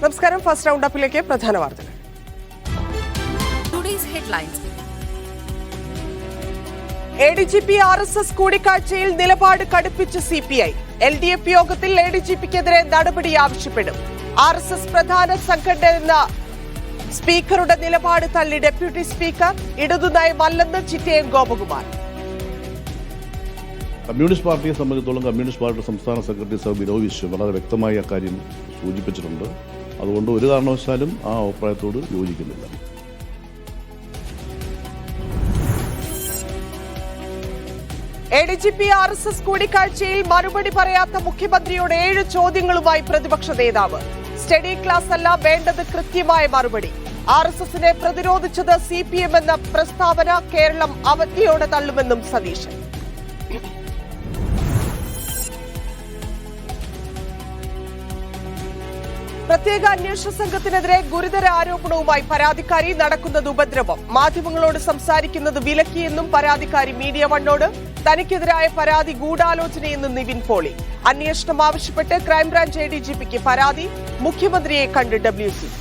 നമസ്കാരം. First round അപ്പിലേക്ക് പ്രധാന വാർത്തകൾ. ADGP RSS കൂടിക്കാഴ്ചയിൽ നിലപാട് കടുപ്പിച്ച് CPI. LDF യോഗത്തിൽ ADGPക്കെതിരെ നടപടി ആവശ്യപ്പെടും. RSS പ്രധാന സംഘടന സ്പീക്കറുടെ നിലപാട് തള്ളി ഡെപ്യൂട്ടി സ്പീക്കർ. ഇടതുനയമല്ലെന്ന് ചിറ്റയം ഗോപകുമാർ. കമ്മ്യൂണിസ്റ്റ് പാർട്ടിയെ സംബന്ധിച്ചിടത്തോളം കമ്മ്യൂണിസ്റ്റ് പാർട്ടിയുടെ സംസ്ഥാന സെക്രട്ടറി സർ ബിനോയ് വിശ്വം വളരെ വ്യക്തമായി അക്കാര്യം സൂചിപ്പിച്ചിട്ടുണ്ട്. അതുകൊണ്ട് ഒരു കാരണവശാലും ആ അഭിപ്രായത്തോട് യോജിക്കുന്നില്ല. ADGP RSS കൂടിക്കാഴ്ചയിൽ മറുപടി പറയാത്ത മുഖ്യമന്ത്രിയോട് 7 ചോദ്യങ്ങളുമായി പ്രതിപക്ഷ നേതാവ്. സ്റ്റഡി ക്ലാസ് അല്ല വേണ്ടത്, കൃത്യമായ മറുപടി. RSSനെ പ്രതിരോധിച്ചത് CPM എന്ന പ്രസ്താവന കേരളം അവധിയോടെ തള്ളുമെന്നും സതീശൻ. പ്രത്യേക അന്വേഷണ സംഘത്തിനെതിരെ ഗുരുതര ആരോപണവുമായി പരാതിക്കാരി. നടക്കുന്നത് ഉപദ്രവം. മാധ്യമങ്ങളോട് സംസാരിക്കുന്നത് വിലക്കിയെന്നും പരാതിക്കാരി മീഡിയ വണ്ണോട്. തനിക്കെതിരായ പരാതി ഗൂഢാലോചനയെന്നും നിവിൻ പോളി. അന്വേഷണം ആവശ്യപ്പെട്ട് ക്രൈംബ്രാഞ്ച് ADGPക്ക് പരാതി. മുഖ്യമന്ത്രിയെ കണ്ട് WCC.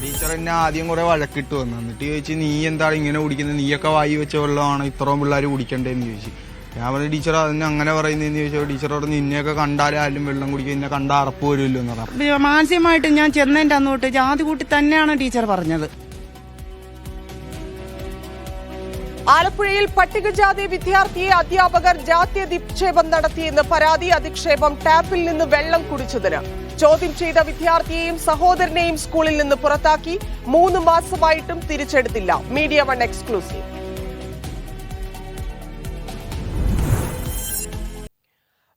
ടീച്ചർ എന്നെ ആദ്യം കുറെ വഴക്കിട്ട് വന്നു. എന്നിട്ട് ചോദിച്ചു, നീ എന്താണ് ഇങ്ങനെ കുടിക്കുന്നത്, നീയൊക്കെ വായി വെച്ച വെള്ളമാണ് ഇത്രയും പിള്ളേർ കുടിക്കണ്ടേന്ന് ചോദിച്ചു. ഞാൻ പറഞ്ഞു, ടീച്ചർ അതിന് അങ്ങനെ പറയുന്നതെന്ന് ചോദിച്ചോ. ടീച്ചർ പറഞ്ഞു, നിന്നെയൊക്കെ കണ്ടാലും വെള്ളം കുടിക്കുക, നിന്നെ കണ്ട അറപ്പ് വരുമല്ലോ എന്ന് പറഞ്ഞു. മാനസികമായിട്ട് ഞാൻ ചെന്നതിന്റെ അന്നോട്ട് ജാതി കൂട്ടി തന്നെയാണ് ടീച്ചർ പറഞ്ഞത്. ആലപ്പുഴയിൽ പട്ടികജാതി വിദ്യാർത്ഥിയെ അധ്യാപകർ ജാത്യധിക്ഷേപം നടത്തിയെന്ന് പരാതി. അധിക്ഷേപം ടാപ്പിൽ നിന്ന് വെള്ളം കുടിച്ചതിന്. ചോദ്യം ചെയ്ത വിദ്യാർത്ഥിയെയും സഹോദരനെയും സ്കൂളിൽ നിന്ന് പുറത്താക്കി. 3 മാസമായിട്ടും തിരിച്ചെടുത്തില്ല. Media one exclusive.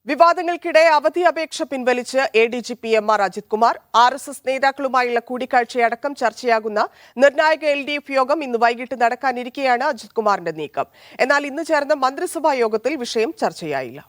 വിവാദങ്ങൾക്കിടെ അവധി അപേക്ഷ പിൻവലിച്ച് ADGP MR Ajith Kumar. RSS നേതാക്കളുമായുള്ള കൂടിക്കാഴ്ചയടക്കം ചർച്ചയാകുന്ന നിർണായക LDF യോഗം ഇന്ന് വൈകിട്ട് നടക്കാനിരിക്കെയാണ് അജിത് കുമാറിന്റെ നീക്കം. എന്നാൽ ഇന്ന് ചേർന്ന മന്ത്രിസഭാ യോഗത്തിൽ വിഷയം ചർച്ചയായില്ല.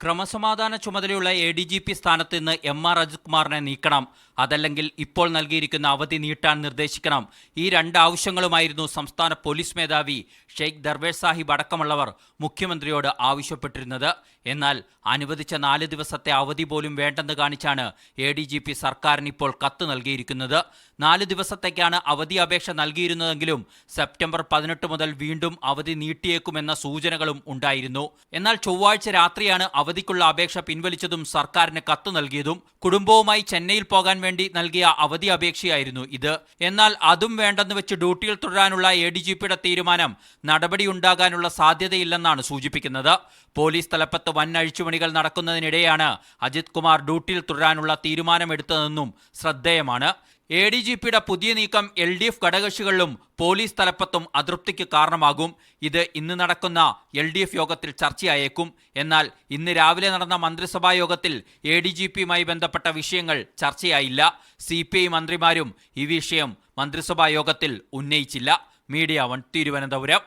ക്രമസമാധാന ചുമതലയുള്ള ADGP സ്ഥാനത്ത് നിന്ന് MR അജിത് കുമാറിനെ നീക്കണം, അതല്ലെങ്കിൽ ഇപ്പോൾ നൽകിയിരിക്കുന്ന അവധി നീട്ടാൻ നിർദ്ദേശിക്കണം. ഈ 2 ആവശ്യങ്ങളുമായിരുന്നു സംസ്ഥാന പോലീസ് മേധാവി ഷെയ്ഖ് ദർവേഷ് സാഹിബ് അടക്കമുള്ളവർ മുഖ്യമന്ത്രിയോട് ആവശ്യപ്പെട്ടിരുന്നത്. എന്നാൽ അനുവദിച്ച 4 ദിവസത്തെ അവധി പോലും വേണ്ടെന്ന് കാണിച്ചാണ് ADGP സർക്കാരിന് ഇപ്പോൾ കത്ത് നൽകിയിരിക്കുന്നത്. 4 ദിവസത്തേക്കാണ് അവധി അപേക്ഷ നൽകിയിരുന്നതെങ്കിലും സെപ്റ്റംബർ 18 മുതൽ വീണ്ടും അവധി നീട്ടിയേക്കുമെന്ന സൂചനകളും ഉണ്ടായിരുന്നു. എന്നാൽ ചൊവ്വാഴ്ച രാത്രിയാണ് അവധിക്കുള്ള അപേക്ഷ പിൻവലിച്ചതും സർക്കാരിന് കത്ത് നൽകിയതും. കുടുംബവുമായി ചെന്നൈയിൽ പോകാൻ വേണ്ടി നൽകിയ അവധി അപേക്ഷയായിരുന്നു ഇത്. എന്നാൽ അതും വേണ്ടെന്ന് വെച്ച് ഡ്യൂട്ടിയിൽ തുടരാനുള്ള ADGPയുടെ തീരുമാനം നടപടിയുണ്ടാകാനുള്ള സാധ്യതയില്ലെന്നാണ് സൂചിപ്പിക്കുന്നത്. പോലീസ് തലപ്പത്ത് വൻ അഴിച്ചുപണികൾ നടക്കുന്നതിനിടെയാണ് അജിത് കുമാർ ഡ്യൂട്ടിയിൽ തുടരാനുള്ള തീരുമാനമെടുത്തതെന്നും ശ്രദ്ധേയമാണ്. ADGPയുടെ പുതിയ നീക്കം LDF ഘടകകക്ഷികളിലും പോലീസ് തലപ്പത്തും അതൃപ്തിക്ക് കാരണമാകും. ഇത് ഇന്ന് നടക്കുന്ന LDF യോഗത്തിൽ ചർച്ചയായേക്കും. എന്നാൽ ഇന്ന് രാവിലെ നടന്ന മന്ത്രിസഭാ യോഗത്തിൽ ADGPയുമായി ബന്ധപ്പെട്ട വിഷയങ്ങൾ ചർച്ചയായില്ല. CPI മന്ത്രിമാരും ഈ വിഷയം മന്ത്രിസഭാ യോഗത്തിൽ ഉന്നയിച്ചില്ല. Media one, Thiruvananthapuram.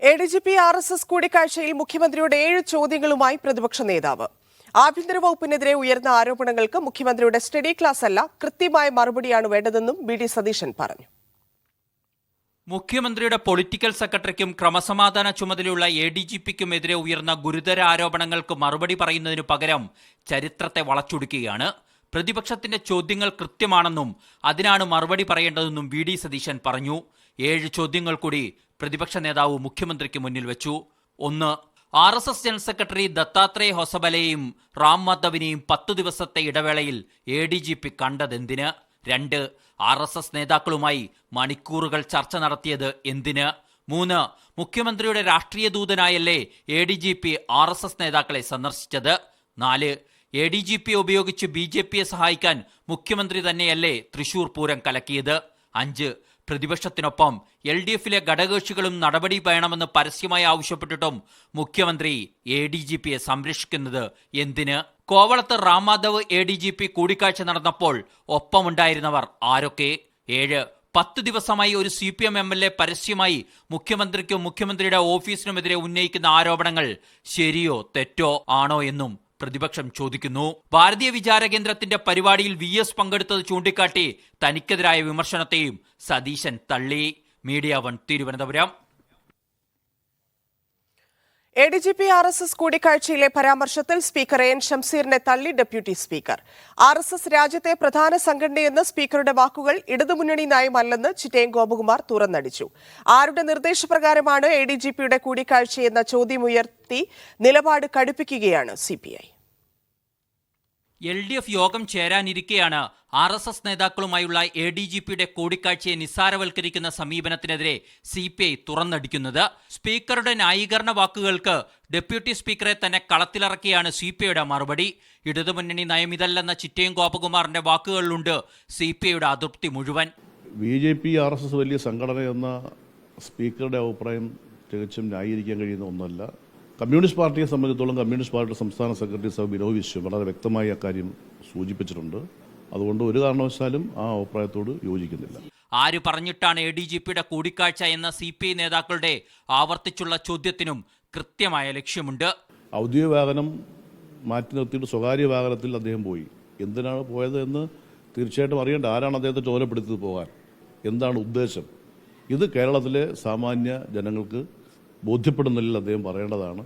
ADGP RSS കൂടിക്കാഴ്ചയിൽ മുഖ്യമന്ത്രിയുടെ 7 ചോദ്യങ്ങളുമായി പ്രതിപക്ഷ നേതാവ്. ആഭ്യന്തര വകുപ്പിനെതിരെ ഉയർന്ന ആരോപണങ്ങൾക്ക് മുഖ്യമന്ത്രിയുടെ സ്റ്റഡി ക്ലാസ് അല്ല, കൃത്യമായ മറുപടിയാണ് വേണ്ടതെന്നും BD സതീശൻ പറഞ്ഞു. മുഖ്യമന്ത്രിയുടെ പൊളിറ്റിക്കൽ സെക്രട്ടറിക്കും ക്രമസമാധാന ചുമതലയുള്ള ADGPക്കുമെതിരെ ഉയർന്ന ഗുരുതര ആരോപണങ്ങൾക്ക് മറുപടി പറയുന്നതിനു പകരം ചരിത്രത്തെ വളച്ചൊടിക്കുകയാണ്. പ്രതിപക്ഷത്തിന്റെ ചോദ്യങ്ങൾ കൃത്യമാണെന്നും അതിനാണ് മറുപടി പറയേണ്ടതെന്നും BD സതീശൻ പറഞ്ഞു. 7 ചോദ്യങ്ങൾ കൂടി പ്രതിപക്ഷ നേതാവ് മുഖ്യമന്ത്രിക്ക് മുന്നിൽ വെച്ചു. 1. RSS ജനറൽ സെക്രട്ടറി ദത്താത്രേയ ഹൊസബലയെയും റാം മാധവിനെയും 10 ദിവസത്തെ ഇടവേളയിൽ ADGP കണ്ടതെന്തിന്? 2. RSS നേതാക്കളുമായി മണിക്കൂറുകൾ ചർച്ച നടത്തിയത് എന്തിന്? 3. മുഖ്യമന്ത്രിയുടെ രാഷ്ട്രീയ ദൂതനായല്ലേ ADGP RSS നേതാക്കളെ സന്ദർശിച്ചത്? 4. ADGP ഉപയോഗിച്ച് BJPയെ സഹായിക്കാൻ മുഖ്യമന്ത്രി തന്നെയല്ലേ തൃശൂർ പൂരം കലക്കിയത്? 5. പ്രതിപക്ഷത്തിനൊപ്പം LDFിലെ ഘടകകക്ഷികളും നടപടി വേണമെന്ന് പരസ്യമായി ആവശ്യപ്പെട്ടിട്ടും മുഖ്യമന്ത്രി ADGPയെ സംരക്ഷിക്കുന്നത് എന്തിന്? കോവളത്ത് റാം മാധവ് ADGP കൂടിക്കാഴ്ച നടന്നപ്പോൾ ഒപ്പമുണ്ടായിരുന്നവർ ആരൊക്കെ? 7. 10 ദിവസമായി ഒരു CPM MLA പരസ്യമായി മുഖ്യമന്ത്രിക്കും മുഖ്യമന്ത്രിയുടെ ഓഫീസിനുമെതിരെ ഉന്നയിക്കുന്ന ആരോപണങ്ങൾ ശരിയോ തെറ്റോ ആണോ എന്നും പ്രതിപക്ഷം ചോദിക്കുന്നു. ഭാരതീയ വിചാര കേന്ദ്രത്തിന്റെ പരിപാടിയിൽ VS പങ്കെടുത്തത് ചൂണ്ടിക്കാട്ടി തനിക്കെതിരായ വിമർശനത്തെയും സതീശൻ തള്ളി. Media one, Thiruvananthapuram. ADGP RSS കൂടിക്കാഴ്ചയിലെ പരാമർശത്തിൽ സ്പീക്കർ എൻ ഷംസീറിനെ തള്ളി ഡെപ്യൂട്ടി സ്പീക്കർ. RSS രാജ്യത്തെ പ്രധാന സംഘടനയെന്ന സ്പീക്കറുടെ വാക്കുകൾ ഇടതുമുന്നണി നയമല്ലെന്ന് ചിറ്റയം ഗോപകുമാർ തുറന്നടിച്ചു. ആരുടെ നിർദ്ദേശപ്രകാരമാണ് ADGPയുടെ കൂടിക്കാഴ്ചയെന്ന ചോദ്യമുയർത്തി നിലപാട് കടുപ്പിക്കുകയാണ് CPI. LDF യോഗം ചേരാനിരിക്കെയാണ് RSS നേതാക്കളുമായുള്ള ADGPയുടെ കൂടിക്കാഴ്ചയെ നിസ്സാരവൽക്കരിക്കുന്ന സമീപനത്തിനെതിരെ CPI തുറന്നടിക്കുന്നത്. സ്പീക്കറുടെ ന്യായീകരണ വാക്കുകൾക്ക് ഡെപ്യൂട്ടി സ്പീക്കറെ തന്നെ കളത്തിലിറക്കിയാണ് CPIയുടെ മറുപടി. ഇടതുമുന്നണി നയം ഇതല്ലെന്ന ചിറ്റയം ഗോപകുമാറിന്റെ വാക്കുകളിലുണ്ട് CPIയുടെ അതൃപ്തി മുഴുവൻ. BJP RSS വലിയ സംഘടനയെന്ന സ്പീക്കറുടെ അഭിപ്രായം തികച്ചും ന്യായീകരിക്കാൻ കഴിയുന്ന ഒന്നല്ല. കമ്മ്യൂണിസ്റ്റ് പാർട്ടിയെ സംബന്ധിച്ചിടത്തോളം കമ്മ്യൂണിസ്റ്റ് പാർട്ടിയുടെ സംസ്ഥാന സെക്രട്ടറി സഭ ബിനോയ് വിശ്വം വളരെ വ്യക്തമായി അക്കാര്യം സൂചിപ്പിച്ചിട്ടുണ്ട്. അതുകൊണ്ട് ഒരു കാരണവശാലും ആ അഭിപ്രായത്തോട് യോജിക്കുന്നില്ല. ആര് പറഞ്ഞിട്ടാണ് ADGPയുടെ കൂടിക്കാഴ്ച എന്ന CPI നേതാക്കളുടെ ആവർത്തിച്ചുള്ള ചോദ്യത്തിനും കൃത്യമായ ലക്ഷ്യമുണ്ട്. ഔദ്യോഗിക വാഹനം മാറ്റി നിർത്തിയിട്ട് സ്വകാര്യ വാഹനത്തിൽ അദ്ദേഹം പോയി. എന്തിനാണ് പോയത് എന്ന് തീർച്ചയായിട്ടും അറിയേണ്ട. ആരാണ് അദ്ദേഹത്തെ ചുമതലപ്പെടുത്തിയത് പോകാൻ? എന്താണ് ഉദ്ദേശം? ഇത് കേരളത്തിലെ സാമാന്യ ജനങ്ങൾക്ക് ബോധ്യപ്പെടുന്നില്ല. അദ്ദേഹം പറയേണ്ടതാണ്.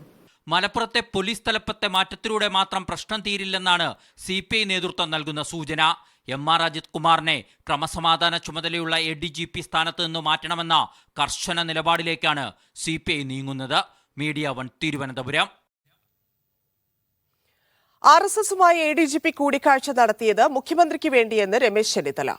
മലപ്പുറത്തെ പോലീസ് തലപ്പത്തെ മാറ്റത്തിലൂടെ മാത്രം പ്രശ്നം തീരില്ലെന്നാണ് CPI നേതൃത്വം നൽകുന്ന സൂചന. MR അജിത് കുമാറിനെ ക്രമസമാധാന ചുമതലയുള്ള ADGP സ്ഥാനത്ത് നിന്ന് മാറ്റണമെന്ന കർശന നിലപാടിലേക്കാണ് CPI നീങ്ങുന്നത്. മീഡിയ 1 തിരുവനന്തപുരം. RSSുമായി ADGP കൂടിക്കാഴ്ച നടത്തിയത് മുഖ്യമന്ത്രിക്ക് വേണ്ടിയെന്ന് രമേശ് ചെന്നിത്തല.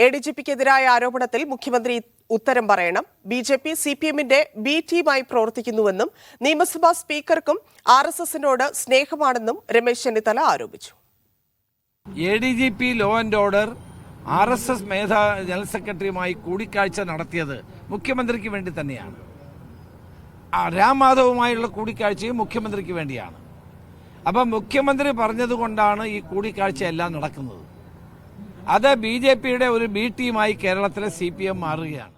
ADGPക്കെതിരായ ആരോപണത്തിൽ മുഖ്യമന്ത്രി ഉത്തരം പറയണം. BJP CPMന്റെ B ടീമായി പ്രവർത്തിക്കുന്നുവെന്നും നിയമസഭാ സ്പീക്കർക്കും RSSനോട് സ്നേഹമാണെന്നും രമേശ് ചെന്നിത്തല ആരോപിച്ചു. ADGP law and order RSS general സെക്രട്ടറിയുമായി കൂടിക്കാഴ്ച നടത്തിയത് മുഖ്യമന്ത്രിക്ക് വേണ്ടി തന്നെയാണ്. രാം മാധവുമായുള്ള കൂടിക്കാഴ്ചയും മുഖ്യമന്ത്രിക്ക് വേണ്ടിയാണ്. അപ്പം മുഖ്യമന്ത്രി പറഞ്ഞതുകൊണ്ടാണ് ഈ കൂടിക്കാഴ്ച എല്ലാം നടക്കുന്നത്. അത് BJPയുടെ ഒരു B ടീമായി കേരളത്തിലെ CPM മാറുകയാണ്.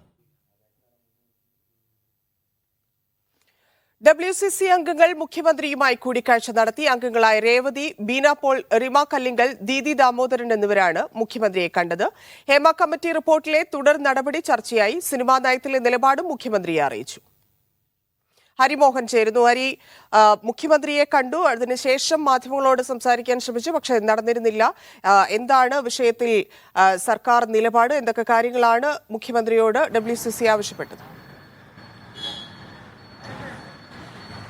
WCC അംഗങ്ങൾ മുഖ്യമന്ത്രിയുമായി കൂടിക്കാഴ്ച നടത്തി. അംഗങ്ങളായ രേവതി, ബീന പോൾ, റിമ കല്ലിങ്കൽ, ദീദി ദാമോദരൻ എന്നിവരാണ് മുഖ്യമന്ത്രിയെ കണ്ടത്. ഹേമ കമ്മിറ്റി റിപ്പോർട്ടിലെ തുടർ നടപടി ചർച്ചയായി. സിനിമാ നയത്തിലെ നിലപാടും മുഖ്യമന്ത്രിയെ അറിയിച്ചു. ഹരിമോഹൻ ചേരുന്നു. ഹരി, മുഖ്യമന്ത്രിയെ കണ്ടു, അതിനുശേഷം മാധ്യമങ്ങളോട് സംസാരിക്കാൻ ശ്രമിച്ചു, പക്ഷെ നടന്നിരുന്നില്ല. എന്താണ് വിഷയത്തിൽ സർക്കാർ നിലപാട്? എന്തൊക്കെ കാര്യങ്ങളാണ് മുഖ്യമന്ത്രിയോട് WCC ആവശ്യപ്പെട്ടത്?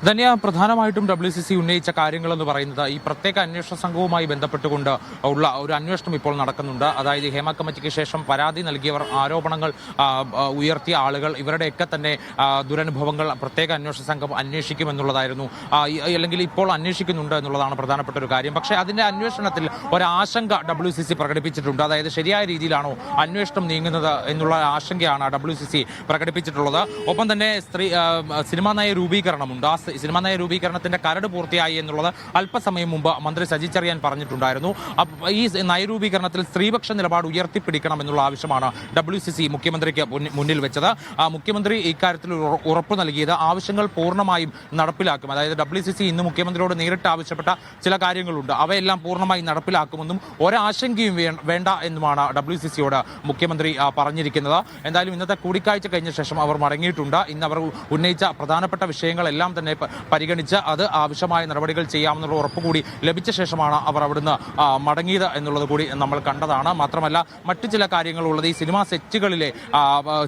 ധന്യ, പ്രധാനമായിട്ടും WCC ഉന്നയിച്ച കാര്യങ്ങളെന്ന് പറയുന്നത് ഈ പ്രത്യേക അന്വേഷണ സംഘവുമായി ബന്ധപ്പെട്ടുകൊണ്ട് ഉള്ള ഒരു അന്വേഷണം ഇപ്പോൾ നടക്കുന്നുണ്ട്. അതായത് ഹേമ കമ്മിറ്റിക്ക് ശേഷം പരാതി നൽകിയവർ, ആരോപണങ്ങൾ ഉയർത്തിയ ആളുകൾ, ഇവരുടെയൊക്കെ തന്നെ ദുരനുഭവങ്ങൾ പ്രത്യേക അന്വേഷണ സംഘം അന്വേഷിക്കുമെന്നുള്ളതായിരുന്നു, അല്ലെങ്കിൽ ഇപ്പോൾ അന്വേഷിക്കുന്നുണ്ട് എന്നുള്ളതാണ് പ്രധാനപ്പെട്ട ഒരു കാര്യം. പക്ഷേ അതിന്റെ അന്വേഷണത്തിൽ ഒരാശങ്ക WCC പ്രകടിപ്പിച്ചിട്ടുണ്ട്. അതായത് ശരിയായ രീതിയിലാണോ അന്വേഷണം നീങ്ങുന്നത് എന്നുള്ള ആശങ്കയാണ് WCC പ്രകടിപ്പിച്ചിട്ടുള്ളത്. ഒപ്പം തന്നെ സിനിമാ നയ രൂപീകരണമുണ്ട്. സിനിമാ നയ രൂപീകരണത്തിന്റെ കരട് പൂർത്തിയായി എന്നുള്ളത് അല്പസമയം മുമ്പ് മന്ത്രി സജി ചെറിയാൻ പറഞ്ഞിട്ടുണ്ടായിരുന്നു. ഈ നയരൂപീകരണത്തിൽ സ്ത്രീപക്ഷ നിലപാട് ഉയർത്തിപ്പിടിക്കണം എന്നുള്ള ആവശ്യമാണ് WCC മുഖ്യമന്ത്രിക്ക് മുന്നിൽ വെച്ചത്. മുഖ്യമന്ത്രി ഇക്കാര്യത്തിൽ ഉറപ്പു നൽകിയത് ആവശ്യങ്ങൾ പൂർണ്ണമായും നടപ്പിലാക്കും. അതായത് WCC ഇന്ന് മുഖ്യമന്ത്രിയോട് നേരിട്ട് ആവശ്യപ്പെട്ട ചില കാര്യങ്ങളുണ്ട്, അവയെല്ലാം പൂർണ്ണമായി നടപ്പിലാക്കുമെന്നും ഒരാശങ്കയും വേണ്ട എന്നുമാണ് WCCയോട് മുഖ്യമന്ത്രി പറഞ്ഞിരിക്കുന്നത്. എന്തായാലും ഇന്നത്തെ കൂടിക്കാഴ്ച കഴിഞ്ഞ ശേഷം അവർ മടങ്ങിയിട്ടുണ്ട്. ഇന്ന് അവർ ഉന്നയിച്ച പ്രധാനപ്പെട്ട വിഷയങ്ങളെല്ലാം തന്നെ പരിഗണിച്ച് അത് ആവശ്യമായ നടപടികൾ ചെയ്യാമെന്നുള്ള ഉറപ്പുകൂടി ലഭിച്ച ശേഷമാണ് അവർ അവിടുന്ന് മടങ്ങിയത് എന്നുള്ളത് കൂടി നമ്മൾ കണ്ടതാണ്. മാത്രമല്ല മറ്റു ചില കാര്യങ്ങളുള്ളത് ഈ സിനിമാ സെറ്റുകളിലെ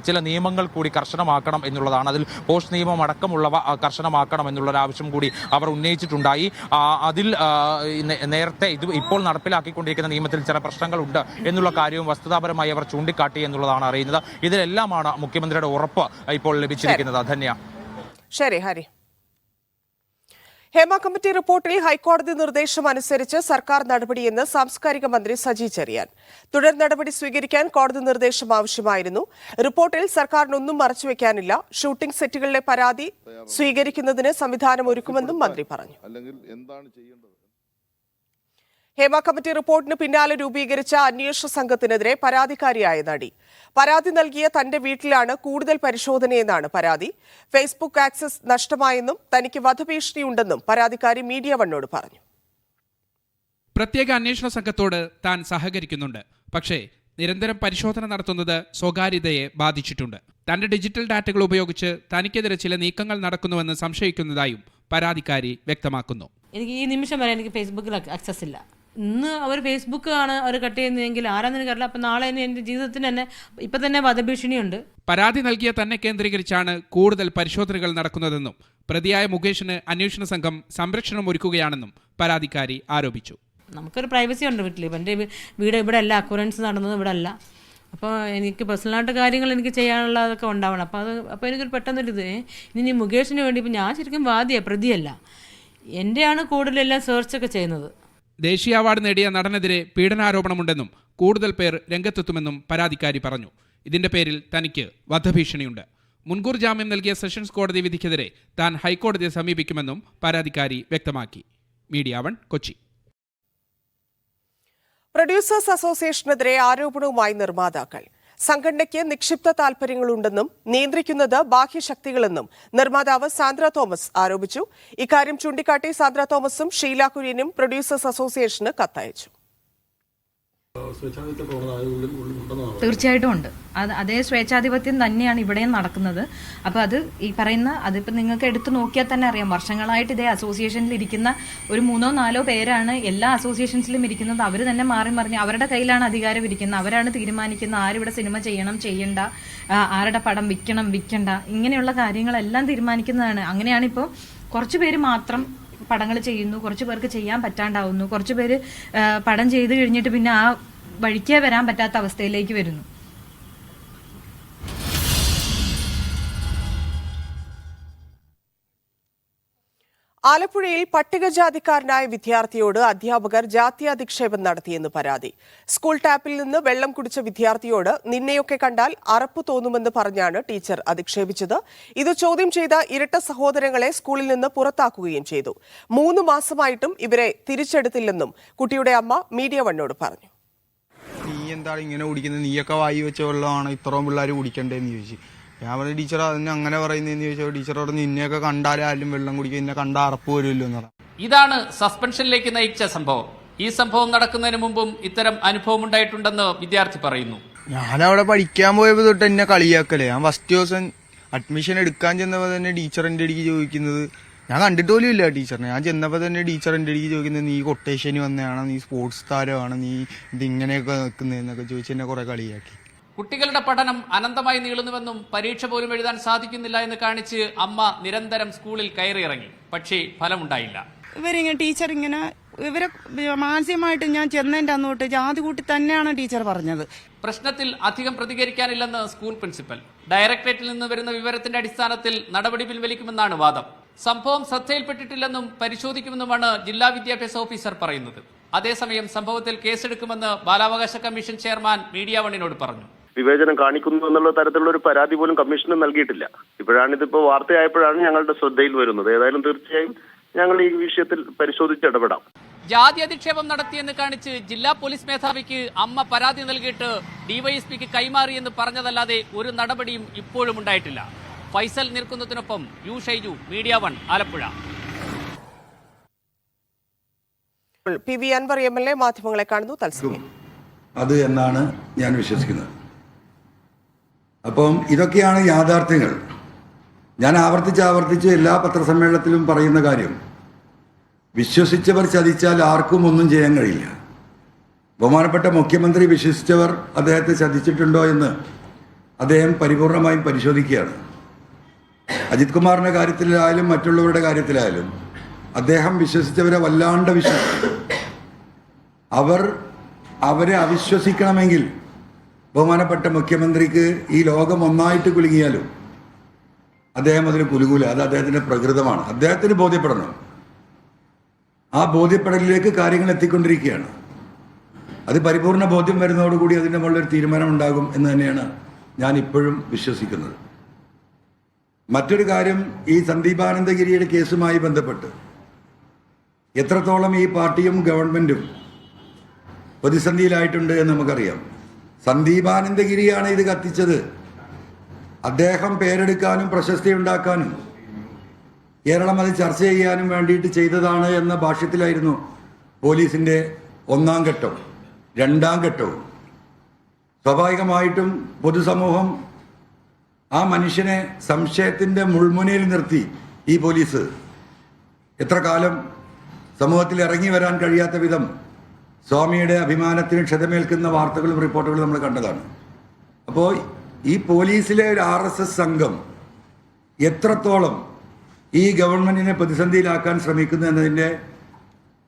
ചില നിയമങ്ങൾ കൂടി കർശനമാക്കണം എന്നുള്ളതാണ്. അതിൽ പോസ്റ്റ് നിയമം അടക്കമുള്ളവ കർശനമാക്കണം എന്നുള്ളൊരു ആവശ്യം കൂടി അവർ ഉന്നയിച്ചിട്ടുണ്ടായി. അതിൽ നേരത്തെ ഇപ്പോൾ നടപ്പിലാക്കിക്കൊണ്ടിരിക്കുന്ന നിയമത്തിൽ ചില പ്രശ്നങ്ങളുണ്ട് എന്നുള്ള കാര്യവും വസ്തുതാപരമായി അവർ ചൂണ്ടിക്കാട്ടി എന്നുള്ളതാണ് അറിയുന്നത്. ഇതിലെല്ലാമാണ് മുഖ്യമന്ത്രിയുടെ ഉറപ്പ് ഇപ്പോൾ ലഭിച്ചിരിക്കുന്നത്. ധന്യ. ശരി ഹരി. ഹേമ കമ്മിറ്റി റിപ്പോർട്ടിൽ ഹൈക്കോടതി നിർദ്ദേശം അനുസരിച്ച് സർക്കാർ നടപടിയെന്ന് സാംസ്കാരിക മന്ത്രി സജി ചെറിയാൻ. തുടർ നടപടി സ്വീകരിക്കാൻ കോടതി നിർദ്ദേശം ആവശ്യമായിരുന്നു. റിപ്പോർട്ടിൽ സർക്കാരിനൊന്നും മറച്ചുവെക്കാനില്ല. ഷൂട്ടിംഗ് സെറ്റുകളിലെ പരാതി സ്വീകരിക്കുന്നതിന് സംവിധാനം ഒരുക്കുമെന്നും മന്ത്രി പറഞ്ഞു. ഹേമ കമ്മിറ്റി റിപ്പോർട്ടിന് പിന്നാലെ രൂപീകരിച്ച അന്വേഷണ സംഘത്തിനെതിരെ പരാതിക്കാരിയായ നടി പരാതി നൽകിയ തന്റെ വീട്ടിലാണ് കൂടുതൽ പരിശോധനയെന്നാണ് പരാതി. ഫേസ്ബുക്ക് ആക്സസ് നഷ്ടമായെന്നും തനിക്ക് വധഭീഷണിയുണ്ടെന്നും പരാതിക്കാരി മീഡിയ വണ്ണോട് പറഞ്ഞു. പ്രത്യേക അന്വേഷണ സംഘത്തോട് താൻ സഹകരിക്കുന്നുണ്ട്. പക്ഷേ നിരന്തരം പരിശോധന നടത്തുന്നത് സ്വകാര്യതയെ ബാധിച്ചിട്ടുണ്ട്. തന്റെ ഡിജിറ്റൽ ഡാറ്റകൾ ഉപയോഗിച്ച് തനിക്കെതിരെ ചില നീക്കങ്ങൾ നടക്കുന്നുവെന്ന് സംശയിക്കുന്നതായും പരാതിക്കാരി വ്യക്തമാക്കുന്നു. എനിക്ക് ഈ നിമിഷം വരെ എനിക്ക് ഫേസ്ബുക്കിൽ ആക്സസ് ഇല്ല. ഇന്ന് അവർ ഫേസ്ബുക്ക് ആണ് അവർ കട്ട് ചെയ്യുന്നതെങ്കിൽ ആരാന്ന് എനിക്കറിയില്ല. അപ്പം നാളെ എൻ്റെ ജീവിതത്തിന് തന്നെ ഇപ്പം തന്നെ വധഭീഷണിയുണ്ട്. പരാതി നൽകിയ തന്നെ കേന്ദ്രീകരിച്ചാണ് കൂടുതൽ പരിശോധനകൾ നടക്കുന്നതെന്നും പ്രതിയായ മുകേഷിന് അന്വേഷണ സംഘം സംരക്ഷണം ഒരുക്കുകയാണെന്നും പരാതിക്കാരി ആരോപിച്ചു. നമുക്കൊരു പ്രൈവസി ഉണ്ട് വീട്ടിൽ. എൻ്റെ വീട് ഇവിടെ അല്ല, അക്വറൻസ് നടന്നത് ഇവിടെ അല്ല. അപ്പോൾ എനിക്ക് പേഴ്സണലായിട്ട് കാര്യങ്ങൾ എനിക്ക് ചെയ്യാനുള്ളതൊക്കെ ഉണ്ടാവണം. അപ്പോൾ എനിക്കൊരു പെട്ടെന്നൊരിത് ഇനി മുകേഷിന് വേണ്ടി ഇപ്പം ഞാൻ ശരിക്കും വാദിയാണ്, പ്രതിയല്ല. എൻ്റെയാണ് കൂടുതലെല്ലാം സെർച്ചൊക്കെ ചെയ്യുന്നത്. ദേശീയ അവാർഡ് നേടിയ നടനെതിരെ പീഡനാരോപണമുണ്ടെന്നും കൂടുതൽ പേർ രംഗത്തെത്തുമെന്നും പരാതിക്കാരി പറഞ്ഞു. ഇതിന്റെ പേരിൽ തനിക്ക് വധഭീഷണിയുണ്ട്. മുൻകൂർ ജാമ്യം നൽകിയ സെഷൻസ് കോടതി വിധിക്കെതിരെ താൻ ഹൈക്കോടതിയെ സമീപിക്കുമെന്നും പരാതിക്കാരി വ്യക്തമാക്കി. മീഡിയ 1 കൊച്ചി. പ്രൊഡ്യൂസേഴ്സ് അസോസിയേഷനെതിരെ ആരോപണവുമായി നിർമ്മാതാക്കൾ. സംഘടനയ്ക്ക് നിക്ഷിപ്ത താൽപര്യങ്ങളുണ്ടെന്നും നിയന്ത്രിക്കുന്നത് ബാഹ്യശക്തികളെന്നും നിർമ്മാതാവ് സാന്ദ്ര തോമസ് ആരോപിച്ചു. ഇക്കാര്യം ചൂണ്ടിക്കാട്ടി സാന്ദ്ര തോമസും ഷീല കുര്യനും പ്രൊഡ്യൂസേഴ്സ് അസോസിയേഷന് കത്തയച്ചു. തീർച്ചയായിട്ടും ഉണ്ട്. അതേ സ്വേച്ഛാധിപത്യം തന്നെയാണ് ഇവിടെയും നടക്കുന്നത്. അപ്പോൾ അത് ഈ പറയുന്ന അതിപ്പോൾ നിങ്ങൾക്ക് എടുത്തു നോക്കിയാൽ തന്നെ അറിയാം. വർഷങ്ങളായിട്ട് ഇതേ അസോസിയേഷനിൽ ഇരിക്കുന്ന ഒരു 3-4 പേരാണ് എല്ലാ അസോസിയേഷൻസിലും ഇരിക്കുന്നത്. അവർ തന്നെ മാറി മറിഞ്ഞ് അവരുടെ കയ്യിലാണ് അധികാരം ഇരിക്കുന്നത്. അവരാണ് തീരുമാനിക്കുന്നത് ആരിവിടെ സിനിമ ചെയ്യണം ചെയ്യണ്ട, ആരുടെ പടം വിൽക്കണ്ട, ഇങ്ങനെയുള്ള കാര്യങ്ങളെല്ലാം തീരുമാനിക്കുന്നതാണ്. അങ്ങനെയാണിപ്പോൾ കുറച്ച് പേര് മാത്രം പടങ്ങൾ ചെയ്യുന്നു, കുറച്ച് പേർക്ക് ചെയ്യാൻ പറ്റാണ്ടാവുന്നു, കുറച്ച് പേര് പടം ചെയ്ത് കഴിഞ്ഞിട്ട് പിന്നെ ആ വഴിക്കേ വരാൻ പറ്റാത്ത അവസ്ഥയിലേക്ക് വരുന്നു. ആലപ്പുഴയിൽ പട്ടികജാതിക്കാരനായ വിദ്യാർത്ഥിയോട് അധ്യാപകർ ജാത്യാധിക്ഷേപം നടത്തിയെന്ന് പരാതി. സ്കൂൾ ടാപ്പിൽ നിന്ന് വെള്ളം കുടിച്ച വിദ്യാർത്ഥിയോട് നിന്നെയൊക്കെ കണ്ടാൽ അറപ്പ് തോന്നുമെന്ന് പറഞ്ഞാണ് ടീച്ചർ അധിക്ഷേപിച്ചത്. ഇത് ചോദ്യം ചെയ്ത ഇരട്ട സഹോദരങ്ങളെ സ്കൂളിൽ നിന്ന് പുറത്താക്കുകയും ചെയ്തു. 3 മാസമായിട്ടും ഇവരെ തിരിച്ചെടുത്തില്ലെന്നും കുട്ടിയുടെ അമ്മ മീഡിയ 1 പറഞ്ഞു. നീ എന്താണ് ഇങ്ങനെ കുടിക്കുന്നത്, നീയൊക്കെ വായി വെച്ച വെള്ളമാണ് ഇത്രയും പിള്ളേർ കുടിക്കണ്ടേന്ന് ചോദിച്ചു. ഞാൻ പറഞ്ഞു ടീച്ചർ അതിന് അങ്ങനെ പറയുന്നതെന്ന് ചോദിച്ചാൽ ടീച്ചറോട് നിന്നെയൊക്കെ കണ്ടാലേ ആരും വെള്ളം കുടിക്കും, എന്നെ കണ്ട അറപ്പ് വരുമല്ലോ എന്ന് പറഞ്ഞു. ഇതാണ് സസ്പെൻഷനിലേക്ക് നയിച്ച സംഭവം. ഈ സംഭവം നടക്കുന്നതിന് മുമ്പും ഇത്തരം അനുഭവം ഉണ്ടായിട്ടുണ്ടെന്ന് വിദ്യാർത്ഥി പറയുന്നു. ഞാനവിടെ പഠിക്കാൻ പോയപ്പോൾ തൊട്ട് എന്നെ കളിയാക്കലേ. ഞാൻ ഫസ്റ്റ് ദിവസം അഡ്മിഷൻ എടുക്കാൻ ചെന്നപ്പോൾ തന്നെ ടീച്ചർ എൻ്റെ അടുക്ക് ചോദിക്കുന്നത്, ഞാൻ കണ്ടിട്ട് പോലും ഇല്ല ടീച്ചറിനെ. ഞാൻ ചെന്നപ്പോൾ തന്നെ ടീച്ചർ എൻ്റെ അടുക്ക് ചോദിക്കുന്നത്, നീ കൊട്ടേഷന് വന്നതാണ്, നീ സ്പോർട്സ് താരമാണ്, നീ ഇതിങ്ങനെയൊക്കെ നിൽക്കുന്നതെന്നൊക്കെ ചോദിച്ച് എന്നെ കുറെ കളിയാക്കി. കുട്ടികളുടെ പഠനം അനന്തമായി നീളുന്നുവെന്നും പരീക്ഷ പോലും എഴുതാൻ സാധിക്കുന്നില്ല എന്ന് കാണിച്ച് അമ്മ നിരന്തരം സ്കൂളിൽ കയറിയിറങ്ങി. പക്ഷേ ഫലമുണ്ടായില്ല. ഇവരെ മാനസികമായിട്ട് ഞാൻ ചെന്നതിൻ്റെ അന്നോട്ട് ജാതി കൂട്ടി തന്നെയാണ് ടീച്ചർ പറഞ്ഞത്. പ്രശ്നത്തിൽ അധികം പ്രതികരിക്കാനില്ലെന്ന് സ്കൂൾ പ്രിൻസിപ്പൽ. ഡയറക്ടറേറ്റിൽ നിന്ന് വരുന്ന വിവരത്തിന്റെ അടിസ്ഥാനത്തിൽ നടപടി പിൻവലിക്കുമെന്നാണ് വാദം. സംഭവം ശ്രദ്ധയിൽപ്പെട്ടിട്ടില്ലെന്നും പരിശോധിക്കുമെന്നുമാണ് ജില്ലാ വിദ്യാഭ്യാസ ഓഫീസർ പറയുന്നത്. അതേസമയം സംഭവത്തിൽ കേസെടുക്കുമെന്ന് ബാലാവകാശ കമ്മീഷൻ ചെയർമാൻ മീഡിയ 1 പറഞ്ഞു. വിവേചനം കാണിക്കുന്നു എന്നുള്ള തരത്തിലുള്ള ഒരു പരാതി പോലും കമ്മീഷന് നൽകിയിട്ടില്ല. ഇപ്പോഴാണിതിപ്പോ വാർത്തയായപ്പോഴാണ് ഞങ്ങളുടെ ശ്രദ്ധയിൽ വരുന്നത്. ഏതായാലും തീർച്ചയായും ഞങ്ങൾ ഈ വിഷയത്തിൽ പരിശോധിച്ച് ഇടപെടാം. ജാതി അധിക്ഷേപം നടത്തിയെന്ന് കാണിച്ച് ജില്ലാ പോലീസ് മേധാവിക്ക് അമ്മ പരാതി നൽകിയിട്ട് ഡിവൈഎസ്പിക്ക് കൈമാറിയെന്ന് പറഞ്ഞതല്ലാതെ ഒരു നടപടിയും ഇപ്പോഴും ഉണ്ടായിട്ടില്ല. ഫൈസൽ നിൽക്കുന്നതിനൊപ്പം U Shaiju, media 1 Alappuzha. PV Anvar MLA മാധ്യമങ്ങളെ കാണുന്നു തത്സമയം. അത് എന്നാണ് ഞാൻ വിശ്വസിക്കുന്നത്. അപ്പം ഇതൊക്കെയാണ് യാഥാർത്ഥ്യങ്ങൾ. ഞാൻ ആവർത്തിച്ച് എല്ലാ പത്രസമ്മേളനത്തിലും പറയുന്ന കാര്യം, വിശ്വസിച്ചവർ ചതിച്ചാൽ ആർക്കും ഒന്നും ചെയ്യാൻ കഴിയില്ല. ബഹുമാനപ്പെട്ട മുഖ്യമന്ത്രി വിശ്വസിച്ചവർ അദ്ദേഹത്തെ ചതിച്ചിട്ടുണ്ടോ എന്ന് അദ്ദേഹം പരിപൂർണമായും പരിശോധിക്കുകയാണ്. അജിത് കുമാറിൻ്റെ കാര്യത്തിലായാലും മറ്റുള്ളവരുടെ കാര്യത്തിലായാലും അദ്ദേഹം വിശ്വസിച്ചവരെ വല്ലാണ്ട് വിശ്വസിച്ചു. അവരെ അവിശ്വസിക്കണമെങ്കിൽ ബഹുമാനപ്പെട്ട മുഖ്യമന്ത്രിക്ക് ഈ ലോകം ഒന്നായിട്ട് കുലുങ്ങിയാലും അദ്ദേഹം അതിന് കുലുകൂല. അത് അദ്ദേഹത്തിൻ്റെ പ്രകൃതമാണ്. അദ്ദേഹത്തിന് ബോധ്യപ്പെടണം. ആ ബോധ്യപ്പെടലിലേക്ക് കാര്യങ്ങൾ എത്തിക്കൊണ്ടിരിക്കുകയാണ്. അത് പരിപൂർണ ബോധ്യം വരുന്നതോടുകൂടി അതിൻ്റെ മുകളിലൊരു തീരുമാനം ഉണ്ടാകും എന്ന് തന്നെയാണ് ഞാൻ ഇപ്പോഴും വിശ്വസിക്കുന്നത്. മറ്റൊരു കാര്യം, ഈ സന്ദീപാനന്ദഗിരിയുടെ കേസുമായി ബന്ധപ്പെട്ട് എത്രത്തോളം ഈ പാർട്ടിയും ഗവൺമെൻറ്റും പ്രതിസന്ധിയിലായിട്ടുണ്ട് എന്ന് നമുക്കറിയാം. സന്ദീപാനന്ദഗിരിയാണ് ഇത് കത്തിച്ചത്. അദ്ദേഹം പേരെടുക്കാനും പ്രശസ്തി ഉണ്ടാക്കാനും കേരളം അത് ചർച്ച ചെയ്യാനും വേണ്ടിയിട്ട് ചെയ്തതാണ് എന്ന ഭാഷ്യത്തിലായിരുന്നു പോലീസിൻ്റെ 1ാം ഘട്ടവും 2ാം ഘട്ടവും. സ്വാഭാവികമായിട്ടും പൊതുസമൂഹം ആ മനുഷ്യനെ സംശയത്തിൻ്റെ മുൾമുനയിൽ നിർത്തി ഈ പോലീസ് എത്ര കാലം സമൂഹത്തിൽ ഇറങ്ങി വരാൻ കഴിയാത്ത വിധം സ്വാമിയുടെ അഭിമാനത്തിന് ക്ഷതമേൽക്കുന്ന വാർത്തകളും റിപ്പോർട്ടുകളും നമ്മൾ കണ്ടതാണ്. അപ്പോൾ ഈ പോലീസിലെ ഒരു RSS സംഘം എത്രത്തോളം ഈ ഗവൺമെന്റിനെ പ്രതിസന്ധിയിലാക്കാൻ ശ്രമിക്കുന്നു എന്നതിൻ്റെ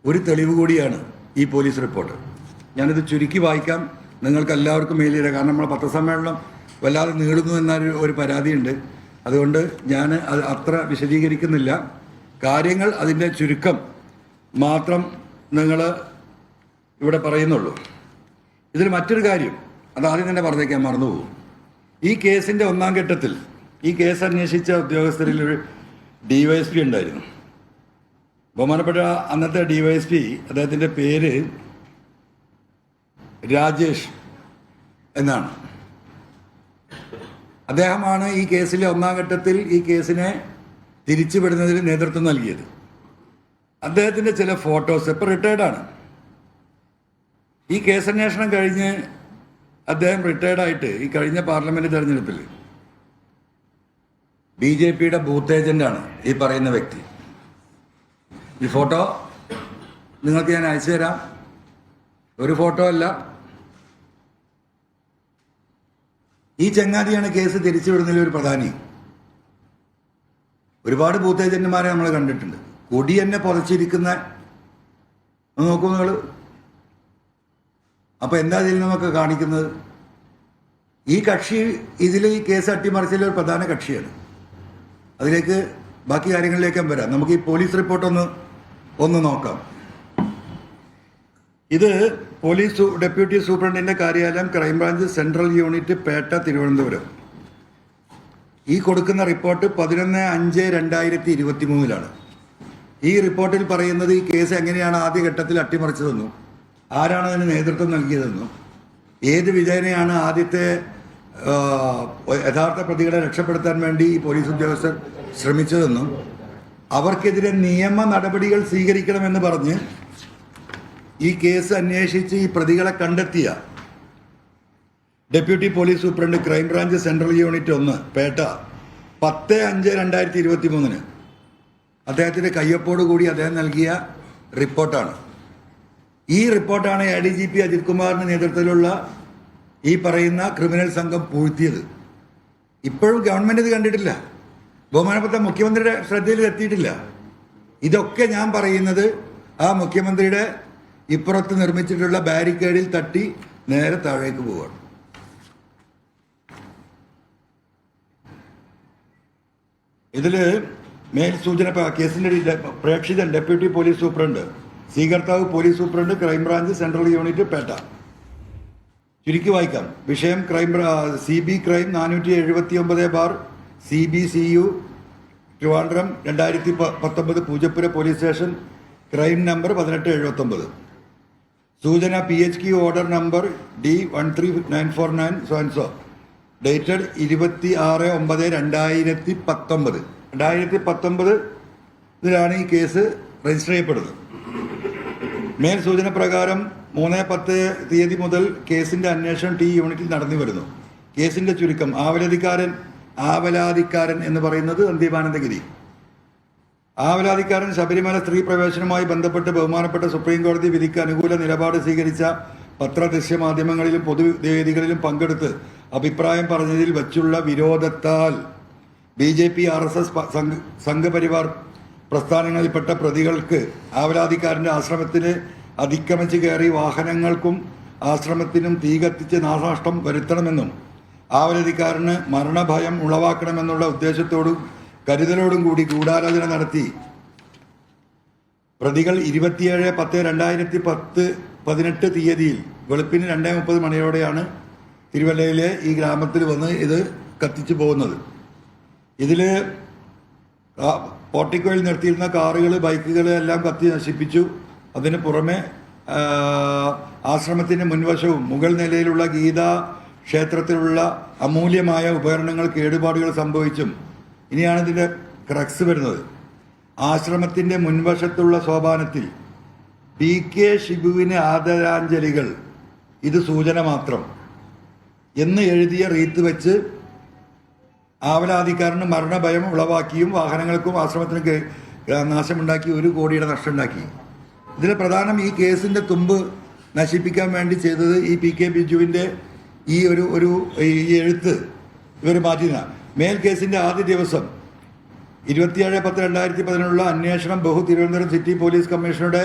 ഒരു തെളിവ് കൂടിയാണ് ഈ പോലീസ് റിപ്പോർട്ട്. ഞാനിത് ചുരുക്കി വായിക്കാം, നിങ്ങൾക്ക് എല്ലാവർക്കും മെയിൽ ചെയ്യാം. കാരണം നമ്മൾ പത്രസമ്മേളനം വല്ലാതെ നീളുന്നു എന്നൊരു പരാതിയുണ്ട്. അതുകൊണ്ട് ഞാൻ അത് അത്ര വിശദീകരിക്കുന്നില്ല. കാര്യങ്ങൾ അതിൻ്റെ ചുരുക്കം മാത്രം നിങ്ങൾ ഇവിടെ പറയുന്നുള്ളൂ. ഇതിൽ മറ്റൊരു കാര്യം, അത് ആദ്യം തന്നെ പറഞ്ഞേക്കാൻ മറന്നുപോകും. ഈ കേസിൻ്റെ ഒന്നാം ഘട്ടത്തിൽ ഈ കേസ് അന്വേഷിച്ച ഉദ്യോഗസ്ഥരിൽ ഒരു DYSP ഉണ്ടായിരുന്നു. ബഹുമാനപ്പെട്ട അന്നത്തെ DYSP, അദ്ദേഹത്തിൻ്റെ പേര് രാജേഷ് എന്നാണ്. അദ്ദേഹമാണ് ഈ കേസിലെ ഒന്നാം ഘട്ടത്തിൽ ഈ കേസിനെ തിരിച്ചുവിടുന്നതിൽ നേതൃത്വം നൽകിയത്. അദ്ദേഹത്തിൻ്റെ ചില ഫോട്ടോസ്, ഇപ്പോൾ റിട്ടയർഡാണ്. ഈ കേസന്വേഷണം കഴിഞ്ഞ് അദ്ദേഹം റിട്ടയർഡായിട്ട് ഈ കഴിഞ്ഞ പാർലമെന്റ് തെരഞ്ഞെടുപ്പിൽ BJPയുടെ ബൂത്ത് ഏജന്റാണ് ഈ പറയുന്ന വ്യക്തി. ഈ ഫോട്ടോ നിങ്ങൾക്ക് ഞാൻ അയച്ചു തരാം. ഒരു ഫോട്ടോ അല്ല, ഈ ചങ്ങാതിയാണ് കേസ് തിരിച്ചുവിടുന്നതിൽ ഒരു പ്രധാനി. ഒരുപാട് ബൂത്ത് ഏജന്റുമാരെ നമ്മൾ കണ്ടിട്ടുണ്ട്. കൊടി തന്നെ പുതച്ചിരിക്കുന്ന നോക്കൂ നിങ്ങൾ. അപ്പോൾ എന്താ ഇതിൽ നിന്നൊക്കെ കാണിക്കുന്നത്? ഈ കക്ഷി ഇതിൽ ഈ കേസ് അട്ടിമറിച്ചതിൽ ഒരു പ്രധാന കക്ഷിയാണ്. അതിലേക്ക് ബാക്കി കാര്യങ്ങളിലേക്കും വരാം. നമുക്ക് ഈ പോലീസ് റിപ്പോർട്ട് ഒന്ന് നോക്കാം. ഇത് പോലീസ് ഡെപ്യൂട്ടി സൂപ്രണ്ടിൻ്റെ കാര്യാലയം, crime branch central unit, Pettah, Thiruvananthapuram. ഈ കൊടുക്കുന്ന റിപ്പോർട്ട് 11/5/2023 ഈ റിപ്പോർട്ടിൽ പറയുന്നത് ഈ കേസ് എങ്ങനെയാണ് ആദ്യഘട്ടത്തിൽ അട്ടിമറിച്ചതെന്നും ആരാണ് അതിന് നേതൃത്വം നൽകിയതെന്നും ഏത് വിധേനയാണ് ആദ്യത്തെ യഥാർത്ഥ പ്രതികളെ രക്ഷപ്പെടുത്താൻ വേണ്ടി ഈ പോലീസ് ഉദ്യോഗസ്ഥർ ശ്രമിച്ചതെന്നും അവർക്കെതിരെ നിയമ നടപടികൾ സ്വീകരിക്കണമെന്ന് പറഞ്ഞ് ഈ കേസ് അന്വേഷിച്ച് ഈ പ്രതികളെ കണ്ടെത്തിയ deputy police superintendent, crime branch central unit 1, Pettah, 10/5/2023 അദ്ദേഹത്തിൻ്റെ കയ്യൊപ്പോടുകൂടി അദ്ദേഹം നൽകിയ റിപ്പോർട്ടാണ്. ഈ റിപ്പോർട്ടാണ് ADGP അജിത് കുമാറിൻ്റെ നേതൃത്വത്തിലുള്ള ഈ പറയുന്ന ക്രിമിനൽ സംഘം പൂഴ്ത്തിയത്. ഇപ്പോഴും ഗവൺമെൻറ് ഇത് കണ്ടിട്ടില്ല. ബഹുമാനപ്പെട്ട മുഖ്യമന്ത്രിയുടെ ശ്രദ്ധയിൽ എത്തിയിട്ടില്ല. ഇതൊക്കെ ഞാൻ പറയുന്നത് ആ മുഖ്യമന്ത്രിയുടെ ഇപ്പുറത്ത് നിർമ്മിച്ചിട്ടുള്ള ബാരിക്കേഡിൽ തട്ടി നേരെ താഴേക്ക് പോവുകയാണ്. ഇതിൽ മേൽസൂചന കേസിൻ്റെ പ്രേക്ഷിതൻ ഡെപ്യൂട്ടി പോലീസ് സൂപ്രണ്ട്, സ്വീകർത്താവ് police superintendent, crime branch central unit, Petta. ചുരുക്കി വായിക്കാം. വിഷയം CB crime 479/CBCU Trivandrum 2019 Poojappura police station, crime number 1879. സൂചന PHQ order number D13949 so dated 26/9/2019. 2019 ഈ കേസ് രജിസ്റ്റർ ചെയ്യപ്പെടുന്നത്. മേൽ സൂചന പ്രകാരം 3/10 മുതൽ കേസിന്റെ അന്വേഷണം T യൂണിറ്റിൽ നടന്നു വരുന്നു. കേസിന്റെ ചുരുക്കം: ആവലാതിക്കാരൻ എന്ന് പറയുന്നത് സന്ദീപാനന്ദഗിരി. ആവലാതിക്കാരൻ ശബരിമല സ്ത്രീ പ്രവേശനവുമായി ബന്ധപ്പെട്ട് ബഹുമാനപ്പെട്ട സുപ്രീം കോടതി വിധിക്ക് അനുകൂല നിലപാട് സ്വീകരിച്ച പത്രദൃശ്യ മാധ്യമങ്ങളിലും പൊതുവേദികളിലും പങ്കെടുത്ത് അഭിപ്രായം പറഞ്ഞതിൽ വച്ചുള്ള വിരോധത്താൽ BJP RSS സംഘപരിവാർ പ്രസ്ഥാനങ്ങളിൽപ്പെട്ട പ്രതികൾക്ക് ആവലാതിക്കാരൻ്റെ ആശ്രമത്തിന് അതിക്രമിച്ച് കയറി വാഹനങ്ങൾക്കും ആശ്രമത്തിനും തീ കത്തിച്ച് നാശനഷ്ടം വരുത്തണമെന്നും ആവലാതിക്കാരന് മരണഭയം ഉളവാക്കണമെന്നുള്ള ഉദ്ദേശത്തോടും കരുതലോടും കൂടി ഗൂഢാലോചന നടത്തി പ്രതികൾ 27/10/2018 തീയതിയിൽ വെളുപ്പിന് 2:30 മണിയോടെയാണ് തിരുവല്ലയിലെ ഈ ഗ്രാമത്തിൽ വന്ന് ഇത് കത്തിച്ചു പോകുന്നത്. ഇതിൽ പോർട്ടിക്കോയിൽ നിർത്തിയിരുന്ന കാറുകൾ, ബൈക്കുകൾ എല്ലാം കത്തി നശിപ്പിച്ചു. അതിന് പുറമെ ആശ്രമത്തിൻ്റെ മുൻവശവും മുകൾ നിലയിലുള്ള ഗീതാ ക്ഷേത്രത്തിലുള്ള അമൂല്യമായ ഉപകരണങ്ങൾ കേടുപാടുകൾ സംഭവിച്ചും. ഇനിയാണ് ഇതിൻ്റെ ക്രക്സ് വരുന്നത്. ആശ്രമത്തിൻ്റെ മുൻവശത്തുള്ള സോപാനത്തിൽ PK ഷിബുവിന് ആദരാഞ്ജലികൾ, ഇത് സൂചന മാത്രം എന്ന് എഴുതിയ റീത്ത് വെച്ച് ആവലാതിക്കാരന് മരണഭയം ഉളവാക്കിയും വാഹനങ്ങൾക്കും ആശ്രമത്തിന് നാശമുണ്ടാക്കി, 1 കോടിയുടെ നഷ്ടമുണ്ടാക്കി. ഇതിൽ പ്രധാനം ഈ കേസിൻ്റെ തുമ്പ് നശിപ്പിക്കാൻ വേണ്ടി ചെയ്തത് ഈ PK ബിജുവിൻ്റെ ഈ ഈ എഴുത്ത് ഇവർ മാറ്റിന. മേൽ കേസിൻ്റെ ആദ്യ ദിവസം 27/10/2017 അന്വേഷണം തിരുവനന്തപുരം സിറ്റി പോലീസ് കമ്മീഷണറുടെ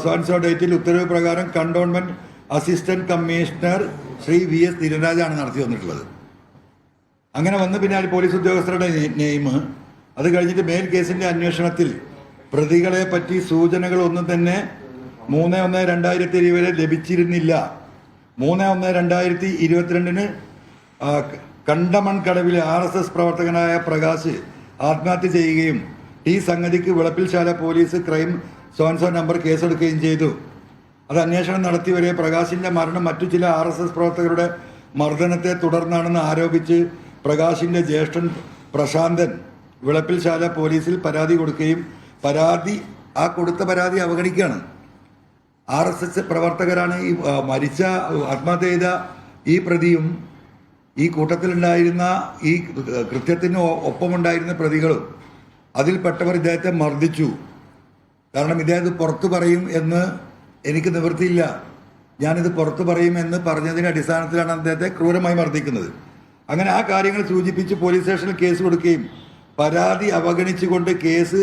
സോൻസോ ഡേറ്റിൽ ഉത്തരവ് പ്രകാരം cantonment assistant commissioner Shri VS ധീരരാജാണ് നടത്തി വന്നിട്ടുള്ളത്. അങ്ങനെ വന്ന് പിന്നെ പോലീസ് ഉദ്യോഗസ്ഥരുടെ നെയിം, അത് കഴിഞ്ഞിട്ട് മേൽ കേസിന്റെ അന്വേഷണത്തിൽ പ്രതികളെ പറ്റി സൂചനകളൊന്നും തന്നെ 3/1/2020 വരെ ലഭിച്ചിരുന്നില്ല. 3/1/2022 കണ്ടമൺകടവിലെ RSS പ്രവർത്തകനായ പ്രകാശ് ആത്മഹത്യ ചെയ്യുകയും ഈ സംഗതിക്ക് വിളപ്പിൽശാല പോലീസ് ക്രൈം സോൻസോ നമ്പർ കേസെടുക്കുകയും ചെയ്തു. അത് അന്വേഷണം നടത്തിവരെ പ്രകാശിന്റെ മരണം മറ്റു ചില RSS പ്രവർത്തകരുടെ മർദ്ദനത്തെ തുടർന്നാണെന്ന് ആരോപിച്ച് പ്രകാശിന്റെ ജ്യേഷ്ഠൻ പ്രശാന്തൻ വിളപ്പിൽശാല പോലീസിൽ പരാതി കൊടുക്കുകയും കൊടുത്ത പരാതി അവഗണിക്കുകയാണ്. RSS പ്രവർത്തകരാണ് ഈ മരിച്ച ആത്മഹത്യ ചെയ്ത ഈ പ്രതിയും ഈ കൂട്ടത്തിലുണ്ടായിരുന്ന ഈ കൃത്യത്തിന് ഒപ്പമുണ്ടായിരുന്ന പ്രതികളും അതിൽപ്പെട്ടവർ ഇദ്ദേഹത്തെ മർദ്ദിച്ചു. കാരണം ഇദ്ദേഹം പുറത്തു പറയും എന്ന് എനിക്ക് നിവൃത്തിയില്ല, ഞാനിത് പുറത്തു പറയുമെന്ന് പറഞ്ഞതിൻ്റെ അടിസ്ഥാനത്തിലാണ് അദ്ദേഹത്തെ ക്രൂരമായി മർദ്ദിക്കുന്നത്. അങ്ങനെ ആ കാര്യങ്ങൾ സൂചിപ്പിച്ച് പോലീസ് സ്റ്റേഷനിൽ കേസ് കൊടുക്കുകയും പരാതി അവഗണിച്ചുകൊണ്ട് കേസ്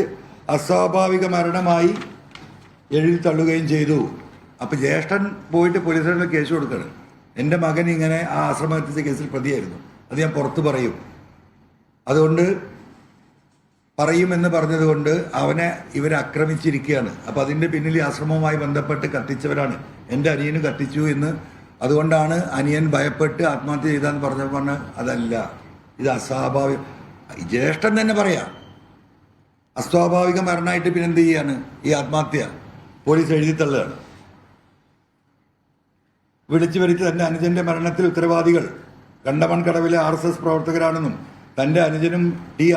അസ്വാഭാവിക മരണമായി എഴുതി തള്ളുകയും ചെയ്തു. അപ്പോൾ ജ്യേഷ്ഠൻ പോയിട്ട് പോലീസ് സ്റ്റേഷനിൽ കേസ് കൊടുക്കണം, എൻ്റെ മകൻ ഇങ്ങനെ ആ ആശ്രമത്തിൻ്റെ കേസിൽ പ്രതിയായിരുന്നു, അത് ഞാൻ പുറത്തു പറയും, അതുകൊണ്ട് പറയുമെന്ന് പറഞ്ഞതുകൊണ്ട് അവനെ ഇവരെ ആക്രമിച്ചിരിക്കുകയാണ്. അപ്പോൾ അതിൻ്റെ പിന്നിൽ ഈ ആശ്രമവുമായി ബന്ധപ്പെട്ട് കത്തിച്ചവരാണ്. എൻ്റെ അനിയന് കത്തിച്ചു എന്ന്, അതുകൊണ്ടാണ് അനിയൻ ഭയപ്പെട്ട് ആത്മഹത്യ ചെയ്താന്ന് പറഞ്ഞപ്പോൾ അതല്ല, ഇത് അസ്വാഭാവിക, ജ്യേഷ്ഠൻ തന്നെ പറയാം അസ്വാഭാവിക മരണമായിട്ട് പിന്നെ എന്ത് ചെയ്യാണ് ഈ ആത്മഹത്യ? പോലീസ് എഴുതിത്തള്ളുകയാണ്. വിളിച്ചു വരുത്തി തൻ്റെ അനുജന്റെ മരണത്തിൽ ഉത്തരവാദികൾ കണ്ടമൺകടവിലെ RSS പ്രവർത്തകരാണെന്നും തൻ്റെ അനുജനും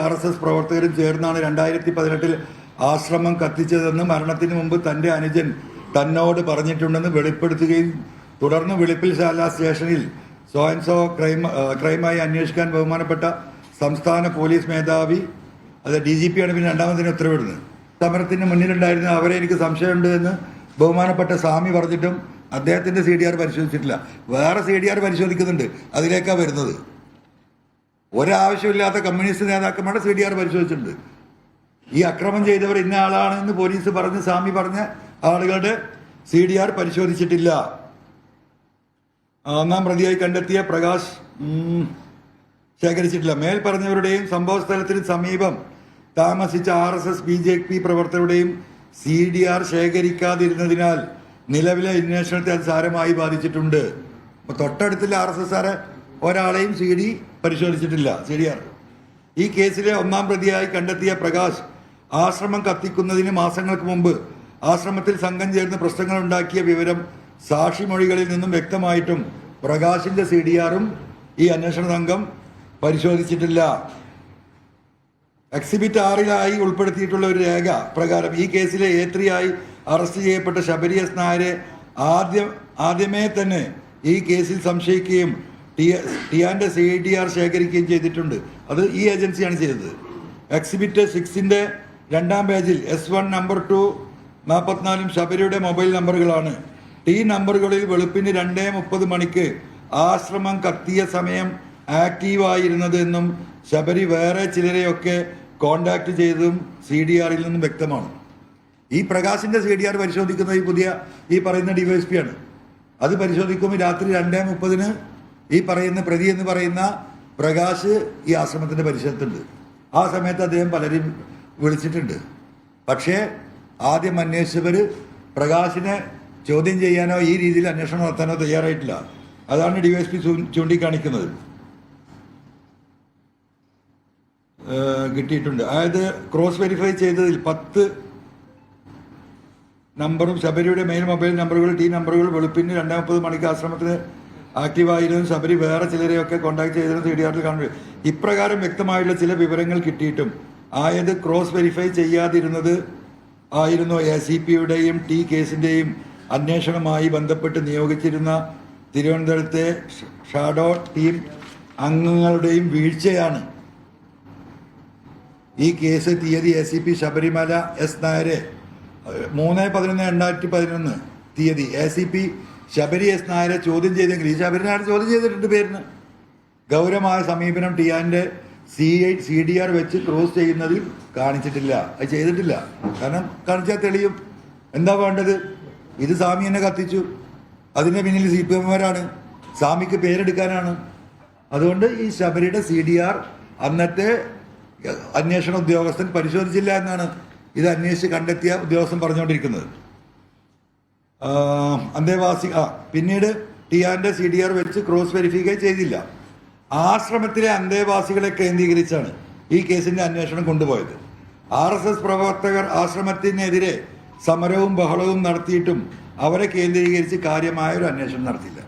RSS പ്രവർത്തകരും ചേർന്നാണ് 2018 ആശ്രമം കത്തിച്ചതെന്ന് മരണത്തിന് മുമ്പ് തൻ്റെ അനുജൻ തന്നോട് പറഞ്ഞിട്ടുണ്ടെന്ന് വെളിപ്പെടുത്തുകയും തുടർന്ന് വിളിപ്പിൽശാല സ്റ്റേഷനിൽ സോൻസോ ക്രൈമായി അന്വേഷിക്കാൻ ബഹുമാനപ്പെട്ട സംസ്ഥാന പോലീസ് മേധാവി, അത് DGP ആണ് പിന്നെ രണ്ടാമതിന് ഉത്തരവിടുന്നത്. സമരത്തിന് മുന്നിലുണ്ടായിരുന്ന അവരെ എനിക്ക് സംശയമുണ്ട് എന്ന് ബഹുമാനപ്പെട്ട സ്വാമി പറഞ്ഞിട്ടും അദ്ദേഹത്തിൻ്റെ CDR പരിശോധിച്ചിട്ടില്ല. വേറെ CDR പരിശോധിക്കുന്നുണ്ട്, അതിലേക്കാണ് വരുന്നത്. ഒരാവശ്യമില്ലാത്ത കമ്മ്യൂണിസ്റ്റ് നേതാക്കന്മാരുടെ CDR പരിശോധിച്ചിട്ടുണ്ട്. ഈ അക്രമം ചെയ്തവർ ഇന്ന ആളാണെന്ന് പോലീസ് പറഞ്ഞ് സ്വാമി പറഞ്ഞ ആളുകളുടെ CDR പരിശോധിച്ചിട്ടില്ല. ഒന്നാം പ്രതിയായി കണ്ടെത്തിയ പ്രകാശ് ശേഖരിച്ചിട്ടില്ല. മേൽ പറഞ്ഞവരുടെയും സംഭവ സ്ഥലത്തിന് സമീപം താമസിച്ച RSS BJP പ്രവർത്തകരുടെയും CDR ശേഖരിക്കാതിരുന്നതിനാൽ നിലവിലെ അന്വേഷണത്തെ അത് സാരമായി ബാധിച്ചിട്ടുണ്ട്. അപ്പോൾ തൊട്ടടുത്തുള്ള RSSകാരെ ഒരാളെയും CD പരിശോധിച്ചിട്ടില്ല, CDR. ഈ കേസിലെ ഒന്നാം പ്രതിയായി കണ്ടെത്തിയ പ്രകാശ് ആശ്രമം കത്തിക്കുന്നതിന് മാസങ്ങൾക്ക് മുമ്പ് ആശ്രമത്തിൽ സംഘം ചേർന്ന് പ്രശ്നങ്ങളുണ്ടാക്കിയ വിവരം സാക്ഷിമൊഴികളിൽ നിന്നും വ്യക്തമായിട്ടും പ്രകാശിന്റെ CDRും ഈ അന്വേഷണ സംഘം പരിശോധിച്ചിട്ടില്ല. എക്സിബിറ്റ് 6 ഉൾപ്പെടുത്തിയിട്ടുള്ള ഒരു രേഖ പ്രകാരം ഈ കേസിലെ A3 ആയി അറസ്റ്റ് ചെയ്യപ്പെട്ട ശബരി S നായരെ ആദ്യമേ തന്നെ ഈ കേസിൽ സംശയിക്കുകയും ടിയാന്റെ CDR ശേഖരിക്കുകയും ചെയ്തിട്ടുണ്ട്. അത് ഈ ഏജൻസിയാണ് ചെയ്തത്. എക്സിബിറ്റ് 6ന്റെ 2ാം പേജിൽ S1 നമ്പർ 2 44 ശബരിയുടെ മൊബൈൽ നമ്പറുകളാണ്. നമ്പറുകളിൽ വെളുപ്പിന് 2:30 മണിക്ക് ആശ്രമം കത്തിയ സമയം ആക്റ്റീവായിരുന്നത് എന്നും ശബരി വേറെ ചിലരെയൊക്കെ കോണ്ടാക്ട് ചെയ്തതും CDRൽ നിന്നും വ്യക്തമാണ്. ഈ പ്രകാശിന്റെ CDR പരിശോധിക്കുന്നത് ഈ പറയുന്ന DYSP ആണ്. അത് പരിശോധിക്കുമ്പോൾ രാത്രി 2:30 ഈ പറയുന്ന പ്രതി എന്ന് പറയുന്ന പ്രകാശ് ഈ ആശ്രമത്തിന്റെ പരിസരത്തുണ്ട്. ആ സമയത്ത് അദ്ദേഹം പലരും വിളിച്ചിട്ടുണ്ട്. പക്ഷേ ആദ്യം അന്വേഷിച്ചവർ പ്രകാശിനെ ചോദ്യം ചെയ്യാനോ ഈ രീതിയിൽ അന്വേഷണം നടത്താനോ തയ്യാറായിട്ടില്ല. അതാണ് DYSP ചൂണ്ടിക്കാണിക്കുന്നത്. കിട്ടിയിട്ടുണ്ട്. അതായത് ക്രോസ് വെരിഫൈ ചെയ്തതിൽ 10 നമ്പറും ശബരിയുടെ മെയിൻ മൊബൈൽ നമ്പറുകൾ നമ്പറുകൾ വെളുപ്പിന് 2:30 മണിക്ക് ആശ്രമത്തിന് ആക്റ്റീവായിരുന്നു. ശബരി വേറെ ചിലരെയൊക്കെ കോൺടാക്ട് ചെയ്തതിനും CDRൽ കാണുന്നത്. ഇപ്രകാരം വ്യക്തമായുള്ള ചില വിവരങ്ങൾ കിട്ടിയിട്ടും ആയത് ക്രോസ് വെരിഫൈ ചെയ്യാതിരുന്നത് ആയിരുന്നു ACPയുടെയും കേസിൻ്റെയും അന്വേഷണവുമായി ബന്ധപ്പെട്ട് നിയോഗിച്ചിരുന്ന തിരുവനന്തപുരത്തെ ഷാഡോ ടീം അംഗങ്ങളുടെയും വീഴ്ചയാണ്. ഈ കേസ് തീയതി ACP ശബരിമല S. നായരെ 3/11/2011 തീയതി ACP ശബരി S. നായരെ ചോദ്യം ചെയ്തെങ്കിൽ ഈ ശബരി നായർ ചോദ്യം ചെയ്തിട്ടുണ്ട് പേരിന് ഗൗരവമായ സമീപനം ടിയാന്റെ CDR വെച്ച് ക്രോസ് ചെയ്യുന്നതിൽ കാണിച്ചിട്ടില്ല. അത് ചെയ്തിട്ടില്ല. കാരണം കാണിച്ചാൽ തെളിയും. എന്താ വേണ്ടത്? ഇത് സ്വാമി എന്നെ കത്തിച്ചു, അതിന്റെ പിന്നിൽ CPM-മാരാണ്, സ്വാമിക്ക് പേരെടുക്കാനാണ്. അതുകൊണ്ട് ഈ ശബരിയുടെ CDR അന്നത്തെ അന്വേഷണ ഉദ്യോഗസ്ഥൻ പരിശോധിച്ചില്ല എന്നാണ് ഇത് അന്വേഷിച്ച് കണ്ടെത്തിയ ഉദ്യോഗസ്ഥൻ പറഞ്ഞുകൊണ്ടിരിക്കുന്നത്. അന്തേവാസി പിന്നീട് ടിയാന്റെ CDR വെച്ച് ക്രോസ് വെരിഫൈ ചെയ്തില്ല. ആശ്രമത്തിലെ അന്തേവാസികളെ കേന്ദ്രീകരിച്ചാണ് ഈ കേസിന്റെ അന്വേഷണം കൊണ്ടുപോയത്. RSS പ്രവർത്തകർ ആശ്രമത്തിനെതിരെ സമരവും ബഹളവും നടത്തിയിട്ടും അവരെ കേന്ദ്രീകരിച്ച് കാര്യമായ ഒരു അന്വേഷണം നടത്തിയില്ല.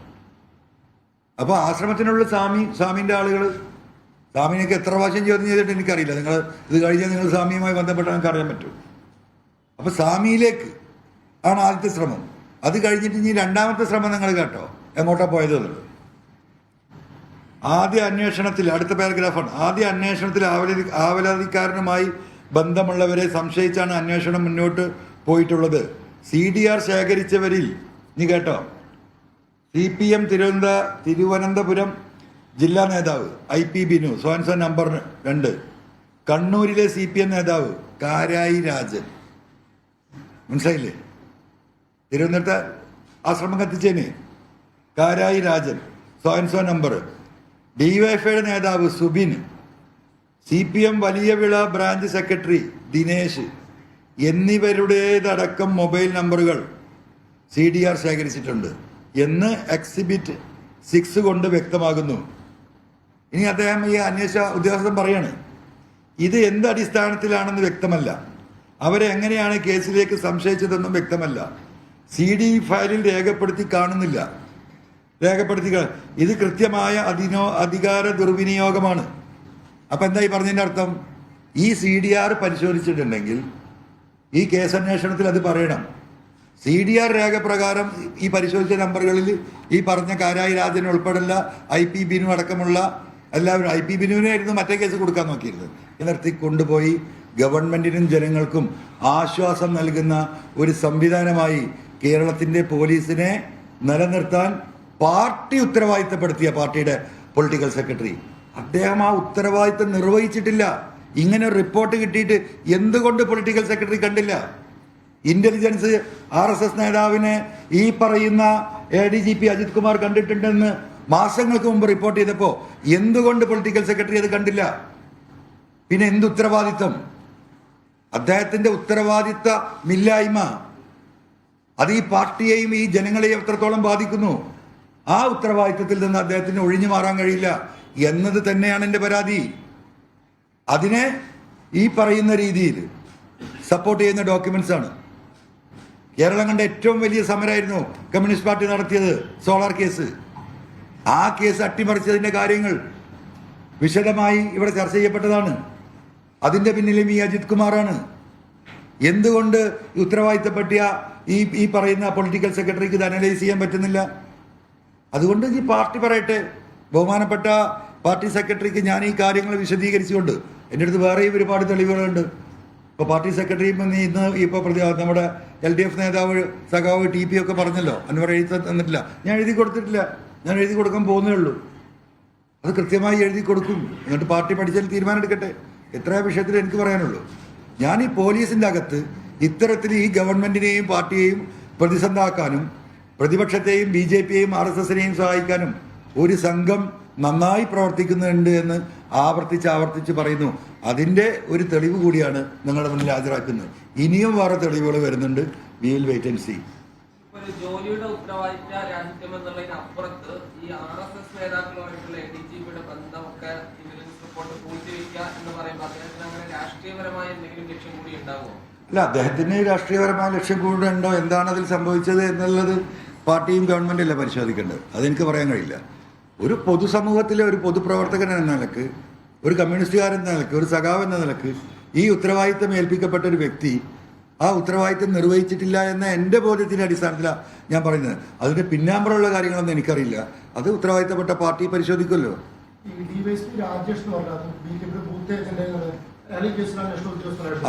അപ്പോൾ ആശ്രമത്തിനുള്ള സ്വാമിന്റെ ആളുകൾ സ്വാമിനൊക്കെ എത്ര പ്രാവശ്യം ചോദ്യം ചെയ്തിട്ട് എനിക്കറിയില്ല. നിങ്ങൾ ഇത് കഴിഞ്ഞാൽ നിങ്ങൾ സ്വാമിയുമായി ബന്ധപ്പെട്ടാൽ നിങ്ങൾക്ക് അറിയാൻ പറ്റും. അപ്പോൾ സ്വാമിയിലേക്ക് ആണ് ആദ്യത്തെ ശ്രമം. അത് കഴിഞ്ഞിട്ട് ഇനി രണ്ടാമത്തെ ശ്രമം നിങ്ങൾ കേട്ടോ എങ്ങോട്ടാ പോയത് എന്നുള്ളത്. ആദ്യ അന്വേഷണത്തിൽ, അടുത്ത പാരഗ്രാഫാണ്, ആദ്യ അന്വേഷണത്തിൽ ആവലാതിക്കാരനുമായി ബന്ധമുള്ളവരെ സംശയിച്ചാണ് അന്വേഷണം മുന്നോട്ട് പോയിട്ടുള്ളത്. CDR ശേഖരിച്ചവരിൽ നീ കേട്ടോ, CPM തിരുവനന്തപുരം ജില്ലാ നേതാവ് IP ബിനു സോൻസോ നമ്പർ 2, കണ്ണൂരിലെ CPM നേതാവ് കാരായി രാജൻ, മനസ്സിലായില്ലേ? തിരുവനന്തപുരത്തെ ആശ്രമം കത്തിച്ചേന് കാരായി രാജൻ സോൻസോ നമ്പർ, DYFIയുടെ നേതാവ് സുബിൻ, CPM വലിയ വിള ബ്രാഞ്ച് സെക്രട്ടറി ദിനേശ് എന്നിവരുടേതടക്കം മൊബൈൽ നമ്പറുകൾ CDR ശേഖരിച്ചിട്ടുണ്ട് എന്ന് എക്സിബിറ്റ് 6 കൊണ്ട് വ്യക്തമാകുന്നു. ഇനി അദ്ദേഹം ഈ അന്വേഷണ ഉദ്യോഗസ്ഥൻ പറയാണ്, ഇത് എന്ത് അടിസ്ഥാനത്തിലാണെന്ന് വ്യക്തമല്ല, അവരെ എങ്ങനെയാണ് കേസിലേക്ക് സംശയിച്ചതെന്നും വ്യക്തമല്ല, CD ഫയലിൽ കാണുന്നില്ല. ഇത് കൃത്യമായ അധികാര ദുർവിനിയോഗമാണ്. അപ്പം എന്തായി പറഞ്ഞതിൻ്റെ അർത്ഥം? ഈ CDR പരിശോധിച്ചിട്ടുണ്ടെങ്കിൽ ഈ കേസന്വേഷണത്തിൽ അത് പറയണം. CDR രേഖപ്രകാരം ഈ പരിശോധിച്ച നമ്പറുകളിൽ ഈ പറഞ്ഞ കാരായി രാജൻ ഉൾപ്പെടെയുള്ള IP ബിനു അടക്കമുള്ള എല്ലാവരും, IP ബിനുവിനായിരുന്നു മറ്റേ കേസ് കൊടുക്കാൻ നോക്കിയിരുന്നത്, നിർത്തി കൊണ്ടുപോയി ഗവൺമെന്റിനും ജനങ്ങൾക്കും ആശ്വാസം നൽകുന്ന ഒരു സംവിധാനമായി കേരളത്തിൻ്റെ പോലീസിനെ നിലനിർത്താൻ പാർട്ടി ഉത്തരവാദിത്തപ്പെടുത്തിയ പാർട്ടിയുടെ പൊളിറ്റിക്കൽ സെക്രട്ടറി അദ്ദേഹം ആ ഉത്തരവാദിത്തം നിർവഹിച്ചിട്ടില്ല. ഇങ്ങനെ റിപ്പോർട്ട് കിട്ടിയിട്ട് എന്തുകൊണ്ട് പൊളിറ്റിക്കൽ സെക്രട്ടറി കണ്ടില്ല? ഇന്റലിജൻസ് RSS നേതാവിനെ ഈ പറയുന്ന ADGP അജിത് കുമാർ കണ്ടിട്ടുണ്ടെന്ന് മാസങ്ങൾക്ക് മുമ്പ് റിപ്പോർട്ട് ചെയ്തപ്പോൾ എന്തുകൊണ്ട് പൊളിറ്റിക്കൽ സെക്രട്ടറി അത് കണ്ടില്ല? പിന്നെ എന്ത് ഉത്തരവാദിത്തം? അദ്ദേഹത്തിന്റെ ഉത്തരവാദിത്തമില്ലായ്മ അത് ഈ പാർട്ടിയെയും ഈ ജനങ്ങളെയും എത്രത്തോളം ബാധിക്കുന്നു. ആ ഉത്തരവാദിത്തത്തിൽ നിന്ന് അദ്ദേഹത്തിന് ഒഴിഞ്ഞു മാറാൻ കഴിയില്ല എന്നത് തന്നെയാണ് എൻ്റെ പരാതി. അതിനെ ഈ പറയുന്ന രീതിയിൽ സപ്പോർട്ട് ചെയ്യുന്ന ഡോക്യുമെന്റ്സ് ആണ്. കേരളം കണ്ട ഏറ്റവും വലിയ സമരമായിരുന്നു കമ്മ്യൂണിസ്റ്റ് പാർട്ടി നടത്തിയത്, സോളാർ കേസ്. ആ കേസ് അട്ടിമറിച്ചതിൻ്റെ കാര്യങ്ങൾ വിശദമായി ഇവിടെ ചർച്ച ചെയ്യപ്പെട്ടതാണ്. അതിൻ്റെ പിന്നിലും ഈ അജിത് കുമാറാണ്. എന്തുകൊണ്ട് ഉത്തരവാദിത്തപ്പെട്ടിയ ഈ പറയുന്ന പൊളിറ്റിക്കൽ സെക്രട്ടറിക്ക് ഇത് അനലൈസ് ചെയ്യാൻ പറ്റുന്നില്ല? അതുകൊണ്ട് ഈ പാർട്ടി പറയട്ടെ. ബഹുമാനപ്പെട്ട പാർട്ടി സെക്രട്ടറിക്ക് ഞാൻ ഈ കാര്യങ്ങൾ വിശദീകരിച്ചുകൊണ്ട് എൻ്റെ അടുത്ത് വേറെയും ഒരുപാട് തെളിവുകളുണ്ട്. ഇപ്പോൾ പാർട്ടി സെക്രട്ടറി ഇന്ന് ഇപ്പോൾ നമ്മുടെ LDF നേതാവ് സഖാവ് TP ഒക്കെ പറഞ്ഞല്ലോ, അൻവർ എഴുതി തന്നിട്ടില്ല. ഞാൻ എഴുതി കൊടുത്തിട്ടില്ല, ഞാൻ എഴുതി കൊടുക്കാൻ പോകുന്നേ ഉള്ളൂ. അത് കൃത്യമായി എഴുതി കൊടുക്കും. എന്നിട്ട് പാർട്ടി പഠിച്ചാൽ തീരുമാനം എടുക്കട്ടെ. എത്ര വിഷയത്തിൽ എനിക്ക് പറയാനുള്ളൂ. ഞാൻ ഈ പോലീസിൻ്റെ അകത്ത് ഇത്തരത്തിൽ ഈ ഗവൺമെൻറ്റിനെയും പാർട്ടിയെയും പ്രതിസന്ധാക്കാനും പ്രതിപക്ഷത്തെയും BJPയെയും RSSനെയും സഹായിക്കാനും ഒരു സംഘം നന്നായി പ്രവർത്തിക്കുന്നുണ്ട് എന്ന് ആവർത്തിച്ച് പറയുന്നു. അതിൻ്റെ ഒരു തെളിവ് കൂടിയാണ് നിങ്ങളുടെ മുന്നിൽ ഹാജരാക്കുന്നത്. ഇനിയും വേറെ തെളിവുകൾ വരുന്നുണ്ട്. We will wait and see. ജോലിയുടെ ഉത്തരവാദിത്ത രാഹിത്യം എന്നുള്ളതിനപ്പുറത്ത് ഈ RSS നേതാക്കളുമായിട്ടുള്ള ADGPയുടെ ബന്ധമൊക്കെ ഇന്റലിജൻസ് റിപ്പോർട്ട് പൂഴ്ത്തിവെക്കുക എന്ന് പറയുമ്പോൾ അദ്ദേഹത്തിന് അങ്ങനെ രാഷ്ട്രീയപരമായ എന്തെങ്കിലും ലക്ഷ്യം കൂടി ഉണ്ടാകുമോ? അല്ല, അദ്ദേഹത്തിന് രാഷ്ട്രീയപരമായ ലക്ഷ്യം കൂടെ ഉണ്ടോ, എന്താണ് അതിൽ സംഭവിച്ചത് എന്നുള്ളത് പാർട്ടിയും ഗവൺമെൻറ്റല്ല പരിശോധിക്കേണ്ടത്. അതെനിക്ക് പറയാൻ കഴിയില്ല. ഒരു പൊതുസമൂഹത്തിലെ ഒരു പൊതുപ്രവർത്തകൻ എന്ന നിലക്ക്, ഒരു കമ്മ്യൂണിസ്റ്റുകാരൻ എന്ന നിലക്ക്, ഒരു സഖാവ് എന്ന നിലക്ക് ഈ ഉത്തരവാദിത്തം ഏൽപ്പിക്കപ്പെട്ട ഒരു വ്യക്തി ആ ഉത്തരവാദിത്തം നിർവഹിച്ചിട്ടില്ല എന്ന എൻ്റെ ബോധ്യത്തിൻ്റെ അടിസ്ഥാനത്തിലാണ് ഞാൻ പറയുന്നത്. അതിൻ്റെ പിന്നാമ്പുറമുള്ള കാര്യങ്ങളൊന്നും എനിക്കറിയില്ല. അത് ഉത്തരവാദിത്തപ്പെട്ട പാർട്ടി പരിശോധിക്കുമല്ലോ.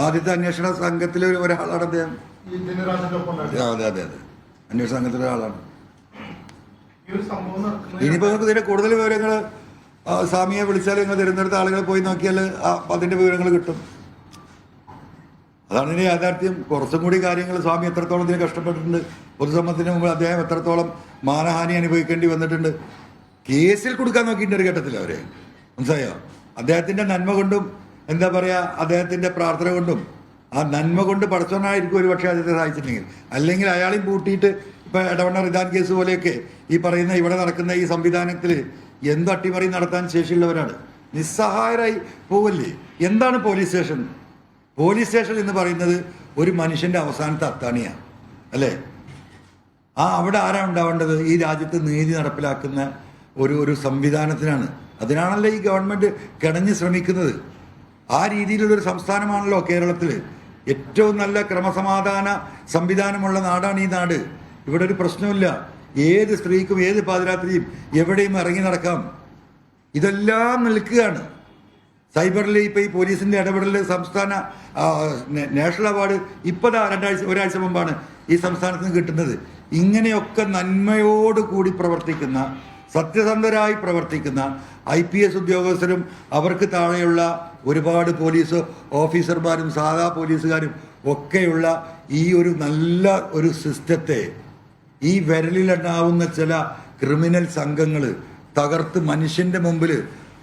ആദ്യത്തെ അന്വേഷണ സംഘത്തിലെ ഒരാളാണ് അദ്ദേഹം. അതെ അതെ അതെ, അന്വേഷണ സംഘത്തിലെ ഒരാളാണ്. ഇനിയിപ്പോ നിങ്ങൾക്ക് ഇതിന്റെ കൂടുതൽ വിവരങ്ങൾ സ്വാമിയെ വിളിച്ചാൽ നിങ്ങൾ തിരുവനന്തപുരത്ത് ആളുകൾ പോയി നോക്കിയാൽ അതിന്റെ വിവരങ്ങൾ കിട്ടും. അതാണ് ഇതിന്റെ യാഥാർത്ഥ്യം. കുറച്ചും കൂടി കാര്യങ്ങൾ സ്വാമി എത്രത്തോളം ഇതിന് കഷ്ടപ്പെട്ടിട്ടുണ്ട്, പൊതുസമ്മതത്തിന് മുമ്പ് അദ്ദേഹം എത്രത്തോളം മാനഹാനി അനുഭവിക്കേണ്ടി വന്നിട്ടുണ്ട്. കേസിൽ കൊടുക്കാൻ നോക്കിയിട്ടുണ്ട് ഒരു ഘട്ടത്തിൽ അവരെ, മനസ്സിലായോ? അദ്ദേഹത്തിന്റെ നന്മ കൊണ്ടും എന്താ പറയാ, അദ്ദേഹത്തിന്റെ പ്രാർത്ഥന കൊണ്ടും ആ നന്മ കൊണ്ട് പഠിച്ചവനായിരിക്കും ഒരു പക്ഷേ അദ്ദേഹത്തെ സഹായിച്ചിട്ടുണ്ടെങ്കിൽ. അല്ലെങ്കിൽ അയാളെയും പൂട്ടിയിട്ട് ഇപ്പൊ ഇടവണ്ണ റിദാൻ കേസ് പോലെയൊക്കെ ഈ പറയുന്ന ഇവിടെ നടക്കുന്ന ഈ സംവിധാനത്തിൽ എന്ത് അട്ടിമറി നടത്താൻ ശേഷിയുള്ളവരാണ്. നിസ്സഹായരായി പോവല്ലേ. എന്താണ് പോലീസ് സ്റ്റേഷൻ? പോലീസ് സ്റ്റേഷൻ എന്ന് പറയുന്നത് ഒരു മനുഷ്യന്റെ അവസാനത്തെ അത്താണിയാണ്, അല്ലേ? അവിടെ ആരാ ഉണ്ടാവേണ്ടത്? ഈ രാജ്യത്ത് നീതി നടപ്പിലാക്കുന്ന ഒരു സംവിധാനത്തിനാണ്. അതിനാണല്ലോ ഈ ഗവൺമെന്റ് കിണഞ്ഞ് ശ്രമിക്കുന്നത്. ആ രീതിയിലുള്ളൊരു സംസ്ഥാനമാണല്ലോ കേരളത്തിൽ. ഏറ്റവും നല്ല ക്രമസമാധാന സംവിധാനമുള്ള നാടാണ് ഈ നാട്. ഇവിടെ ഒരു പ്രശ്നമില്ല. ഏത് സ്ത്രീക്കും ഏത് പാതിരാത്രിയും എവിടെയും ഇറങ്ങി നടക്കാം. ഇതെല്ലാം നിൽക്കുകയാണ്. സൈബറിൽ ഇപ്പോൾ ഈ പോലീസിൻ്റെ ഇടപെടൽ സംസ്ഥാന നാഷണൽ അവാർഡ് ഇപ്പോൾ ഒരാഴ്ച മുമ്പാണ് ഈ സംസ്ഥാനത്ത് നിന്ന് കിട്ടുന്നത്. ഇങ്ങനെയൊക്കെ നന്മയോടുകൂടി പ്രവർത്തിക്കുന്ന, സത്യസന്ധരായി പ്രവർത്തിക്കുന്ന IPS ഉദ്യോഗസ്ഥരും അവർക്ക് താഴെയുള്ള ഒരുപാട് പോലീസ് ഓഫീസർമാരും സാധാ പോലീസുകാരും ഒക്കെയുള്ള ഈ ഒരു നല്ല ഒരു സിസ്റ്റത്തെ ഈ വിരലിലെണ്ണാവുന്ന ചില ക്രിമിനൽ സംഘങ്ങൾ തകർത്ത് മനുഷ്യന്റെ മുമ്പിൽ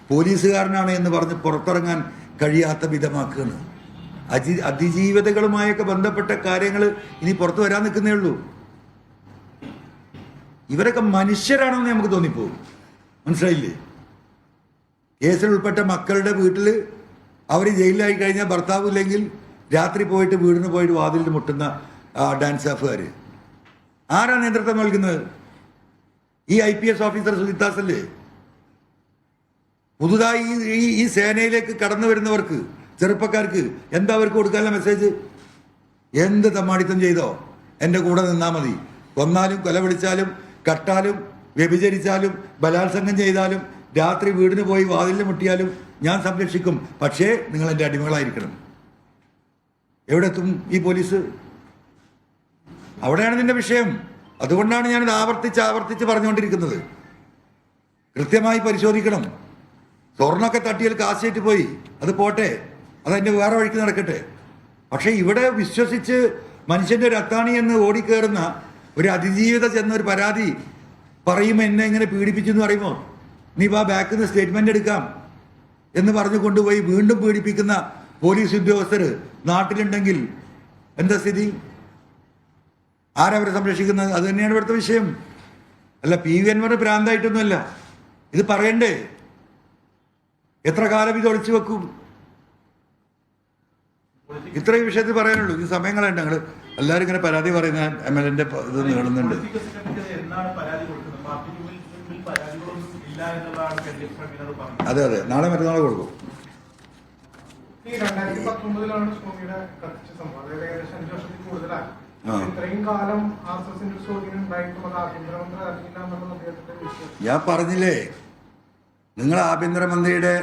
പോലീസുകാരനാണ് എന്ന് പറഞ്ഞ് പുറത്തിറങ്ങാൻ കഴിയാത്ത വിധമാക്കുകയാണ്. അതിജീവിതകളുമായൊക്കെ ബന്ധപ്പെട്ട കാര്യങ്ങൾ ഇനി പുറത്തു വരാൻ നിൽക്കുന്നേ ഉള്ളൂ. ഇവരൊക്കെ മനുഷ്യരാണെന്ന് നമുക്ക് തോന്നിപ്പോകും. മനസ്സിലായില്ലേ? കേസിൽ ഉൾപ്പെട്ട മക്കളുടെ വീട്ടിൽ അവർ ജയിലിലായി കഴിഞ്ഞാൽ ഭർത്താവ് ഇല്ലെങ്കിൽ രാത്രി പോയിട്ട് വീടിന് പോയിട്ട് വാതിലിൽ മുട്ടുന്ന ഡാൻസ് സ്റ്റാഫുകാർ ആരാ നേതൃത്വം നൽകുന്നത്? ഈ IPS ഓഫീസർ സുജിത്താസ് അല്ലേ? പുതുതായി ഈ സേനയിലേക്ക് കടന്നു വരുന്നവർക്ക്, ചെറുപ്പക്കാർക്ക് എന്താ അവർക്ക് കൊടുക്കാനുള്ള മെസ്സേജ്? എന്ത് തമ്മാടിത്തം ചെയ്തോ എൻ്റെ കൂടെ നിന്നാൽ മതി. കൊന്നാലും കൊല വിളിച്ചാലും കട്ടാലും വ്യഭിചരിച്ചാലും ബലാത്സംഗം ചെയ്താലും രാത്രി വീടിന് പോയി വാതിലിൽ മുട്ടിയാലും ഞാൻ സംരക്ഷിക്കും. പക്ഷേ നിങ്ങൾ എൻ്റെ അടിമകളായിരിക്കണം. എവിടെ എത്തും ഈ പോലീസ്? അവിടെയാണ് ഇതിൻ്റെ വിഷയം. അതുകൊണ്ടാണ് ഞാനിത് ആവർത്തിച്ച് പറഞ്ഞുകൊണ്ടിരിക്കുന്നത്. കൃത്യമായി പരിശോധിക്കണം. സ്വർണ്ണമൊക്കെ തട്ടിയാൽ കാശേറ്റ് പോയി, അത് പോട്ടെ, അതതിൻ്റെ വേറെ വഴിക്ക് നടക്കട്ടെ. പക്ഷേ ഇവിടെ വിശ്വസിച്ച് മനുഷ്യൻ്റെ ഒരു അത്താണി എന്ന് ഓടിക്കയറുന്ന ഒരു അതിജീവിത ചെന്നൊരു പരാതി പറയുമ്പോൾ എന്നെ ഇങ്ങനെ പീഡിപ്പിച്ചു എന്ന് പറയുമ്പോൾ നീ ബാക്കിൽ നിന്ന് സ്റ്റേറ്റ്മെന്റ് എടുക്കാം എന്ന് പറഞ്ഞു കൊണ്ടുപോയി വീണ്ടും പീഡിപ്പിക്കുന്ന പോലീസ് ഉദ്യോഗസ്ഥർ നാട്ടിലുണ്ടെങ്കിൽ എന്താ സ്ഥിതി? ആരവരെ സംരക്ഷിക്കുന്നത്? അത് തന്നെയാണ് ഇവിടുത്തെ വിഷയം. അല്ല, PV അൻവർ ഭ്രാന്തായിട്ടൊന്നുമല്ല. ഇത് പറയണ്ടേ? എത്ര കാലം ഇത് ഒളിച്ചു വെക്കും? ഇത്രയും വിഷയത്തിൽ പറയാനുള്ളൂ. ഈ സമയങ്ങളുണ്ട്. ഞങ്ങൾ എല്ലാവരും ഇങ്ങനെ പരാതി പറയുന്ന MLA ഇത് നീളുന്നുണ്ട്. അതെ അതെ, നാളെ മറ്റന്നാൾ കൊടുക്കും. ഞാൻ പറഞ്ഞില്ലേ, നിങ്ങൾ ആഭ്യന്തരമന്ത്രിയുടെ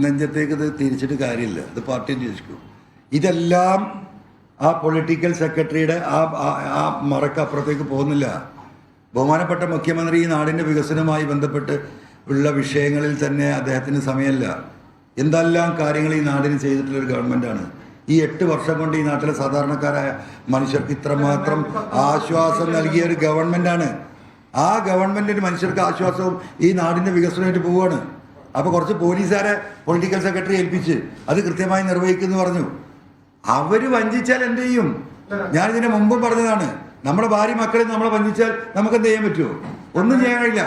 നെഞ്ചത്തേക്ക് ഇത് തിരിച്ചിട്ട് കാര്യമില്ല. ഇത് പാർട്ടി അന്വേഷിക്കും. ഇതെല്ലാം ആ പൊളിറ്റിക്കൽ സെക്രട്ടറിയുടെ ആ മറക്കപ്പുറത്തേക്ക് പോകുന്നില്ല. ബഹുമാനപ്പെട്ട മുഖ്യമന്ത്രി ഈ നാടിൻ്റെ വികസനവുമായി ബന്ധപ്പെട്ട് ഉള്ള വിഷയങ്ങളിൽ തന്നെ അദ്ദേഹത്തിന് സമയമല്ല. എന്തെല്ലാം കാര്യങ്ങൾ ഈ നാടിന് ചെയ്തിട്ടുള്ളൊരു ഗവൺമെൻറ്റാണ്. ഈ 8 വർഷം കൊണ്ട് ഈ നാട്ടിലെ സാധാരണക്കാരായ മനുഷ്യർക്ക് ഇത്രമാത്രം ആശ്വാസം നൽകിയ ഒരു ഗവൺമെൻറ്റാണ്. ആ ഗവൺമെൻറ്റിന് മനുഷ്യർക്ക് ആശ്വാസവും ഈ നാടിൻ്റെ വികസനമായിട്ട് പോവുകയാണ്. അപ്പോൾ കുറച്ച് പോലീസുകാരെ പൊളിറ്റിക്കൽ സെക്രട്ടറി ഏൽപ്പിച്ച് അത് കൃത്യമായി നിർവഹിക്കുമെന്ന് പറഞ്ഞു. അവർ വഞ്ചിച്ചാൽ എന്ത് ചെയ്യും? ഞാനിതിന് മുമ്പും പറഞ്ഞതാണ്. നമ്മുടെ ഭാര്യ മക്കളെ നമ്മളെ വഞ്ചിച്ചാൽ നമുക്ക് എന്ത് ചെയ്യാൻ പറ്റുമോ? ഒന്നും ചെയ്യാൻ കഴിയില്ല.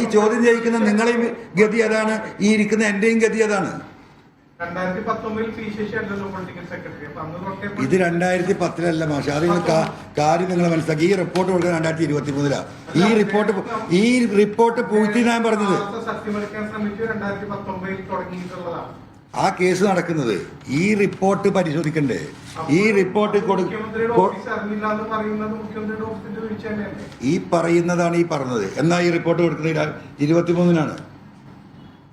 ഈ ചോദ്യം ചെയ്യിക്കുന്ന നിങ്ങളെയും ഗതി അതാണ്, ഈ ഇരിക്കുന്ന എൻ്റെയും ഗതി അതാണ്. ഇത് 2010 മാഷെ. അത് കാര്യം നിങ്ങൾ മനസ്സിലാക്കി. ഈ റിപ്പോർട്ട് കൊടുക്കുന്നത് 2023. ഈ റിപ്പോർട്ട് പൂഴ്ത്തി ഞാൻ പറഞ്ഞത്. ആ കേസ് നടക്കുന്നത്. ഈ റിപ്പോർട്ട് പരിശോധിക്കണ്ടേ? ഈ റിപ്പോർട്ട് ഈ പറയുന്നതാണ് ഈ പറഞ്ഞത്. എന്നാൽ ഈ റിപ്പോർട്ട് കൊടുക്കുന്നത് 23-നാണ്,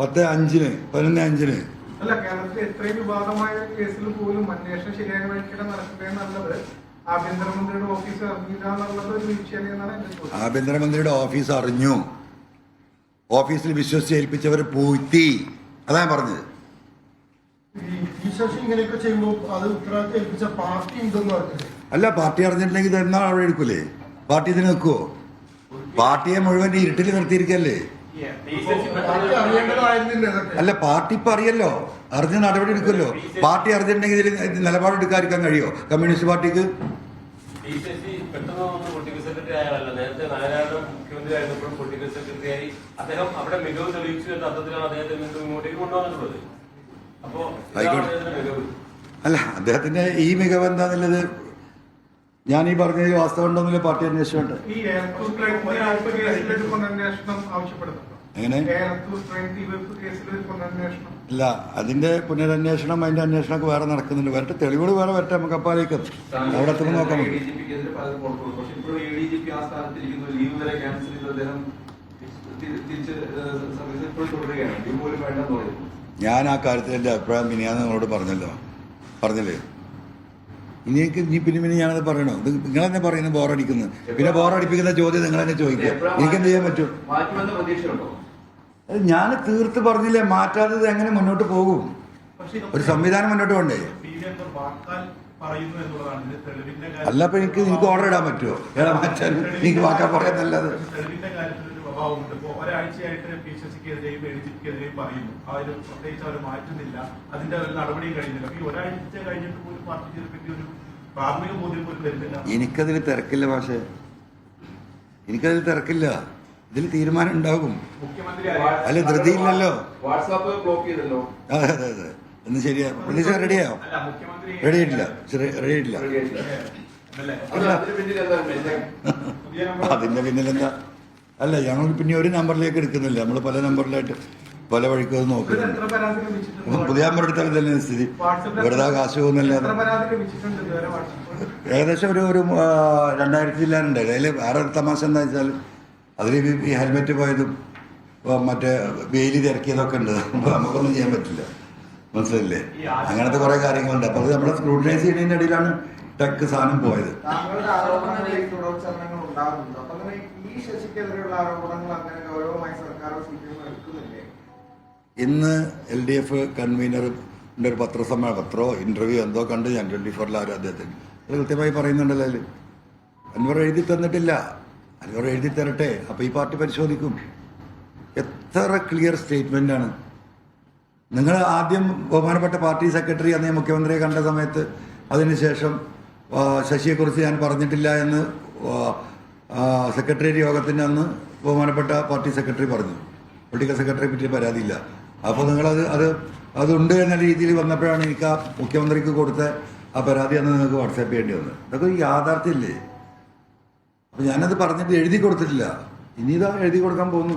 10/5-ന് 11/5-ന് അല്ല, കേരളത്തിൽ എത്രയും വിവാദമായ കേസിൽ പോലും അന്വേഷണം ശരിയായ വഴിക്കിടെ നടക്കുകയും നല്ലത് ആഭ്യന്തരമന്ത്രിയുടെ ഓഫീസ് അറിഞ്ഞില്ല എന്നുള്ളത് ഒരു വീഴ്ചയാണ് എന്നാണ് എന്റെ ചോദ്യം. ആഭ്യന്തരമന്ത്രിയുടെ ഓഫീസ് അറിഞ്ഞു, ഓഫീസിൽ വിശ്വസിച്ച് ഏൽപ്പിച്ചവർ പൂഴ്ത്തി, അതാ പറഞ്ഞത്. ഇങ്ങനെയൊക്കെ ചെയ്യുമ്പോൾ അത് ഉത്തരവാദിത്തം ഏൽപ്പിച്ച പാർട്ടി ഉണ്ടെന്ന് പറഞ്ഞത്. അല്ല, പാർട്ടി അറിഞ്ഞിട്ടുണ്ടെങ്കിൽ ഇതെന്നാ അവിടെ എടുക്കൂലേ? പാർട്ടി ഇതിന് നിൽക്കുവോ? പാർട്ടിയെ മുഴുവൻ ഇരുട്ടിൽ നിർത്തിയിരിക്കല്ലേ? അല്ല, പാർട്ടി ഇപ്പൊ അറിയല്ലോ, അറിഞ്ഞ നടപടി എടുക്കുമല്ലോ. പാർട്ടി അറിഞ്ഞിട്ടുണ്ടെങ്കിൽ ഇതിൽ നിലപാടെടുക്കാതിരിക്കാൻ കഴിയുമോ കമ്മ്യൂണിസ്റ്റ് പാർട്ടിക്ക്? അല്ല, അദ്ദേഹത്തിന്റെ ഈ മികവ് എന്താന്നുള്ളത് ഞാൻ ഈ പറഞ്ഞതിൽ വാസ്തവം ഉണ്ടോന്നില്ല. പാർട്ടി അന്വേഷണമുണ്ട്. എങ്ങനെ? ഇല്ല, അതിന്റെ പുനരന്വേഷണം, അതിന്റെ അന്വേഷണമൊക്കെ വേറെ നടക്കുന്നുണ്ട്. വരട്ടെ, തെളിവുകൾ വേറെ വരട്ടെ, നമുക്ക് അപ്പാലേക്ക് അവിടെ എത്തുമ്പോൾ നോക്കാം. ഞാൻ ആ കാര്യത്തിൽ എൻ്റെ അഭിപ്രായം മിനിയാന്ന് നിങ്ങളോട് പറഞ്ഞില്ലേ? ഇനി പിന്നെ ഞാനത് പറയണോ? ഇത് നിങ്ങളെന്നെ പറയുന്നത് ബോറടിക്കുന്നു. പിന്നെ ബോറടിപ്പിക്കുന്ന ചോദ്യം നിങ്ങൾ തന്നെ ചോദിക്കുക. എനിക്കെന്ത് ചെയ്യാൻ പറ്റും? ഞാൻ തീർത്ത് പറഞ്ഞില്ലേ, മാറ്റാത്തത് എങ്ങനെ മുന്നോട്ട് പോകും? ഒരു സംവിധാനം മുന്നോട്ട് കൊണ്ടേ. അല്ല, അപ്പൊ എനിക്ക് ഓർഡർ ഇടാൻ പറ്റുമോ? ഏതാ മാറ്റാൻ? എനിക്ക് വാക്കാൻ പറയാന്നല്ലാതെ. ഒരാഴ്ചയായിട്ട് PCCക്കെതിരെയും ADGPക്കെതിരെയും പറയുന്നു, അവർ പ്രത്യേകിച്ച് അവർ മാറ്റുന്നില്ല, അതിന്റെ ഒരു നടപടിയും കഴിയുന്നില്ല. ഈ ഒരാഴ്ച കഴിഞ്ഞിട്ട് പോലും പാർട്ടിക്ക് ഇതിനെപ്പറ്റി ഒരു പ്രാഥമിക ബോധ്യം പോലും വരുന്നില്ല. എനിക്കതിൽ തിരക്കില്ല, പക്ഷേ എനിക്കതിൽ തിരക്കില്ല. ഇതിൽ തീരുമാനം ഉണ്ടാകും. അല്ല, ധൃതിയില്ലല്ലോ. വാട്സാപ്പ് ബ്ലോക്ക് ചെയ്തല്ലോ. അതെ അതെ അതെ, എന്ന് ശരിയാ. പ്രതീക്ഷ റെഡിയായോ? റെഡിയായിട്ടില്ല. അതിന്റെ പിന്നിലെന്താ? അല്ല, ഞങ്ങൾ പിന്നെ ഒരു നമ്പറിലേക്ക് എടുക്കുന്നില്ല, നമ്മൾ പല നമ്പറിലായിട്ട് പല വഴിക്കും നോക്കുന്നുണ്ട്. പുതിയ നമ്പർ എടുത്താൽ തന്നെ സ്ഥിതി വെറുതെ കാശ് പോകുന്നില്ലാതെ. ഏകദേശം ഒരു 2000 ജില്ലാനുണ്ട്. അതിൽ വേറെ തമാശ എന്താ വെച്ചാൽ, അതിൽ ഈ ഹെൽമെറ്റ് പോയതും മറ്റേ വെയിൽ തിരക്കിയതൊക്കെ ഉണ്ട്. നമുക്കൊന്നും ചെയ്യാൻ പറ്റില്ല, മനസ്സിലല്ലേ? അങ്ങനത്തെ കുറെ കാര്യങ്ങളുണ്ട്. അപ്പൊ അത് നമ്മുടെ സ്ക്രൂട്ടനൈസ് ചെയ്യുന്നതിന്റെ ഇടയിലാണ് ടെക് സാധനം പോയത്. ഇന്ന് LDF കൺവീനറിന്റെ ഒരു പത്രസമ്മേളനോ ഇന്റർവ്യൂ എന്തോ കണ്ട് ഞാൻ 24 ആരും അദ്ദേഹത്തിന് അത് കൃത്യമായി പറയുന്നുണ്ടല്ലോ. അതിൽ അൻവർ എഴുതി തന്നിട്ടില്ല. അൻവർ എഴുതി തരട്ടെ, അപ്പൊ ഈ പാർട്ടി പരിശോധിക്കും. എത്ര ക്ലിയർ സ്റ്റേറ്റ്മെന്റ് ആണ്. നിങ്ങൾ ആദ്യം ബഹുമാനപ്പെട്ട പാർട്ടി സെക്രട്ടറി അന്നേ മുഖ്യമന്ത്രിയെ കണ്ട സമയത്ത് അതിനുശേഷം ശശിയെക്കുറിച്ച് ഞാൻ പറഞ്ഞിട്ടില്ല എന്ന് സെക്രട്ടേറിയറ്റ് യോഗത്തിൻ്റെ അന്ന് ബഹുമാനപ്പെട്ട പാർട്ടി സെക്രട്ടറി പറഞ്ഞു. പൊളിറ്റിക്കൽ സെക്രട്ടറിയെ പറ്റി പരാതിയില്ല. അപ്പോൾ നിങ്ങളത് അതുണ്ട് എന്ന രീതിയിൽ വന്നപ്പോഴാണ് എനിക്ക് ആ മുഖ്യമന്ത്രിക്ക് കൊടുത്ത ആ പരാതി അന്ന് നിങ്ങൾക്ക് വാട്സാപ്പ് ചെയ്യേണ്ടി വന്നത്. അതൊക്കെ ഒരു യാഥാർത്ഥ്യമില്ലേ? അപ്പോൾ ഞാനത് പറഞ്ഞിട്ട് എഴുതി കൊടുത്തിട്ടില്ല. ഇനി ഇതാ എഴുതി കൊടുക്കാൻ പോകുന്നു.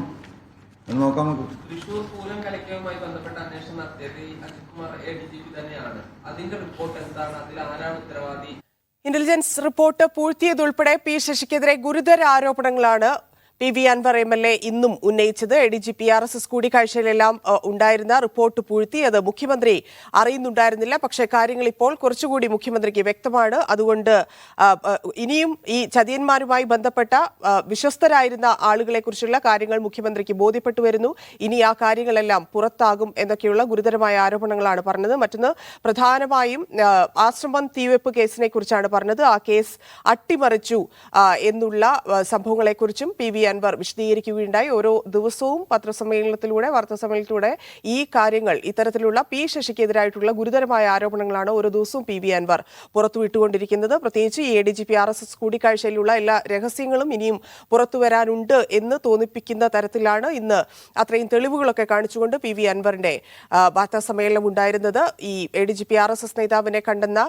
നോക്കാം നമുക്ക്. തൃശൂർ പൂരം കലക്കവുമായി ബന്ധപ്പെട്ട അന്വേഷണം നടത്തിയത് അജിത് കുമാർ ADGP തന്നെയാണ്. അതിന്റെ റിപ്പോർട്ട് എന്താണ്? അതിൽ ആരാണ് ഉത്തരവാദി? ഇന്റലിജൻസ് റിപ്പോർട്ട് പൂഴ്ത്തിയതുൾപ്പെടെ P ശശിക്കെതിരെ ഗുരുതര ആരോപണങ്ങളാണ് PV അൻവർ MLA ഇന്നും ഉന്നയിച്ചത്. ADGP RSS കൂടിക്കാഴ്ചയിലെല്ലാം ഉണ്ടായിരുന്ന റിപ്പോർട്ട് പൂഴ്ത്തി, അത് മുഖ്യമന്ത്രി അറിയുന്നുണ്ടായിരുന്നില്ല. പക്ഷേ കാര്യങ്ങൾ ഇപ്പോൾ കുറച്ചുകൂടി മുഖ്യമന്ത്രിക്ക് വ്യക്തമാണ്. അതുകൊണ്ട് ഇനിയും ഈ ചതിയന്മാരുമായി ബന്ധപ്പെട്ട വിശ്വസ്തരായിരുന്ന ആളുകളെക്കുറിച്ചുള്ള കാര്യങ്ങൾ മുഖ്യമന്ത്രിക്ക് ബോധ്യപ്പെട്ടു വരുന്നു. ഇനി ആ കാര്യങ്ങളെല്ലാം പുറത്താകും എന്നൊക്കെയുള്ള ഗുരുതരമായ ആരോപണങ്ങളാണ് പറഞ്ഞത്. മറ്റൊന്ന്, പ്രധാനമായും ആശ്രമം തീവെപ്പ് കേസിനെ കുറിച്ചാണ് പറഞ്ഞത്. ആ കേസ് അട്ടിമറിച്ചു എന്നുള്ള സംഭവങ്ങളെക്കുറിച്ചും PV അൻവർ വിശദീകരിക്കുകയുണ്ടായി. ഓരോ ദിവസവും പത്രസമ്മേളനത്തിലൂടെ, വാർത്താസമ്മേളനത്തിലൂടെ ഈ കാര്യങ്ങൾ, ഇത്തരത്തിലുള്ള P ശശിക്കെതിരായിട്ടുള്ള ഗുരുതരമായ ആരോപണങ്ങളാണ് ഓരോ ദിവസവും PV അൻവർ പുറത്തുവിട്ടുകൊണ്ടിരിക്കുന്നത്. പ്രത്യേകിച്ച് ഈ ADGP RSS കൂടിക്കാഴ്ചയിലുള്ള എല്ലാ രഹസ്യങ്ങളും ഇനിയും പുറത്തുവരാനുണ്ട് എന്ന് തോന്നിപ്പിക്കുന്ന തരത്തിലാണ് ഇന്ന് അത്രയും തെളിവുകളൊക്കെ കാണിച്ചുകൊണ്ട് PV അൻവറിന്റെ വാർത്താസമ്മേളനം ഉണ്ടായിരുന്നത്. ഈ ADGP RSS നേതാവിനെ കണ്ടെന്ന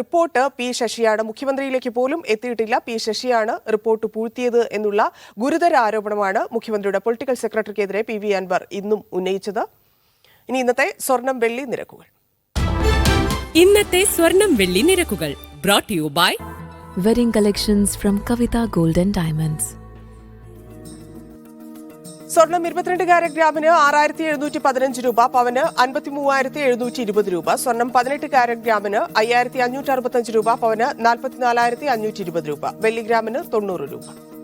റിപ്പോർട്ട് P ശശിയാണ്. മുഖ്യമന്ത്രിയിലേക്ക് പോലും എത്തിയിട്ടില്ല. P ശശിയാണ് റിപ്പോർട്ട് പൂഴ്ത്തിയത് എന്നുള്ള ഗുരുതര ആരോപണമാണ് മുഖ്യമന്ത്രിയുടെ പൊളിറ്റിക്കൽ സെക്രട്ടറിക്കെതിരെ PV അൻവർ ഇന്നും ഉന്നയിച്ചത്. ഇനി ഇന്നത്തെ സ്വർണം വെള്ളി നിരക്കുകൾ. ഇന്നത്തെ സ്വർണം വെള്ളി നിരക്കുകൾ brought to you by Wedding collections from Kavita Gold and Diamonds. സ്വർണം 22 കാരറ്റ് ഗ്രാമിന് 6,715 രൂപ, പവന് 53,720 രൂപ. സ്വർണം 18 കാരറ്റ് ഗ്രാമിന് 5,565 രൂപ, പവന് 44,520 രൂപ. വെള്ളി ഗ്രാമിന് 90 രൂപ.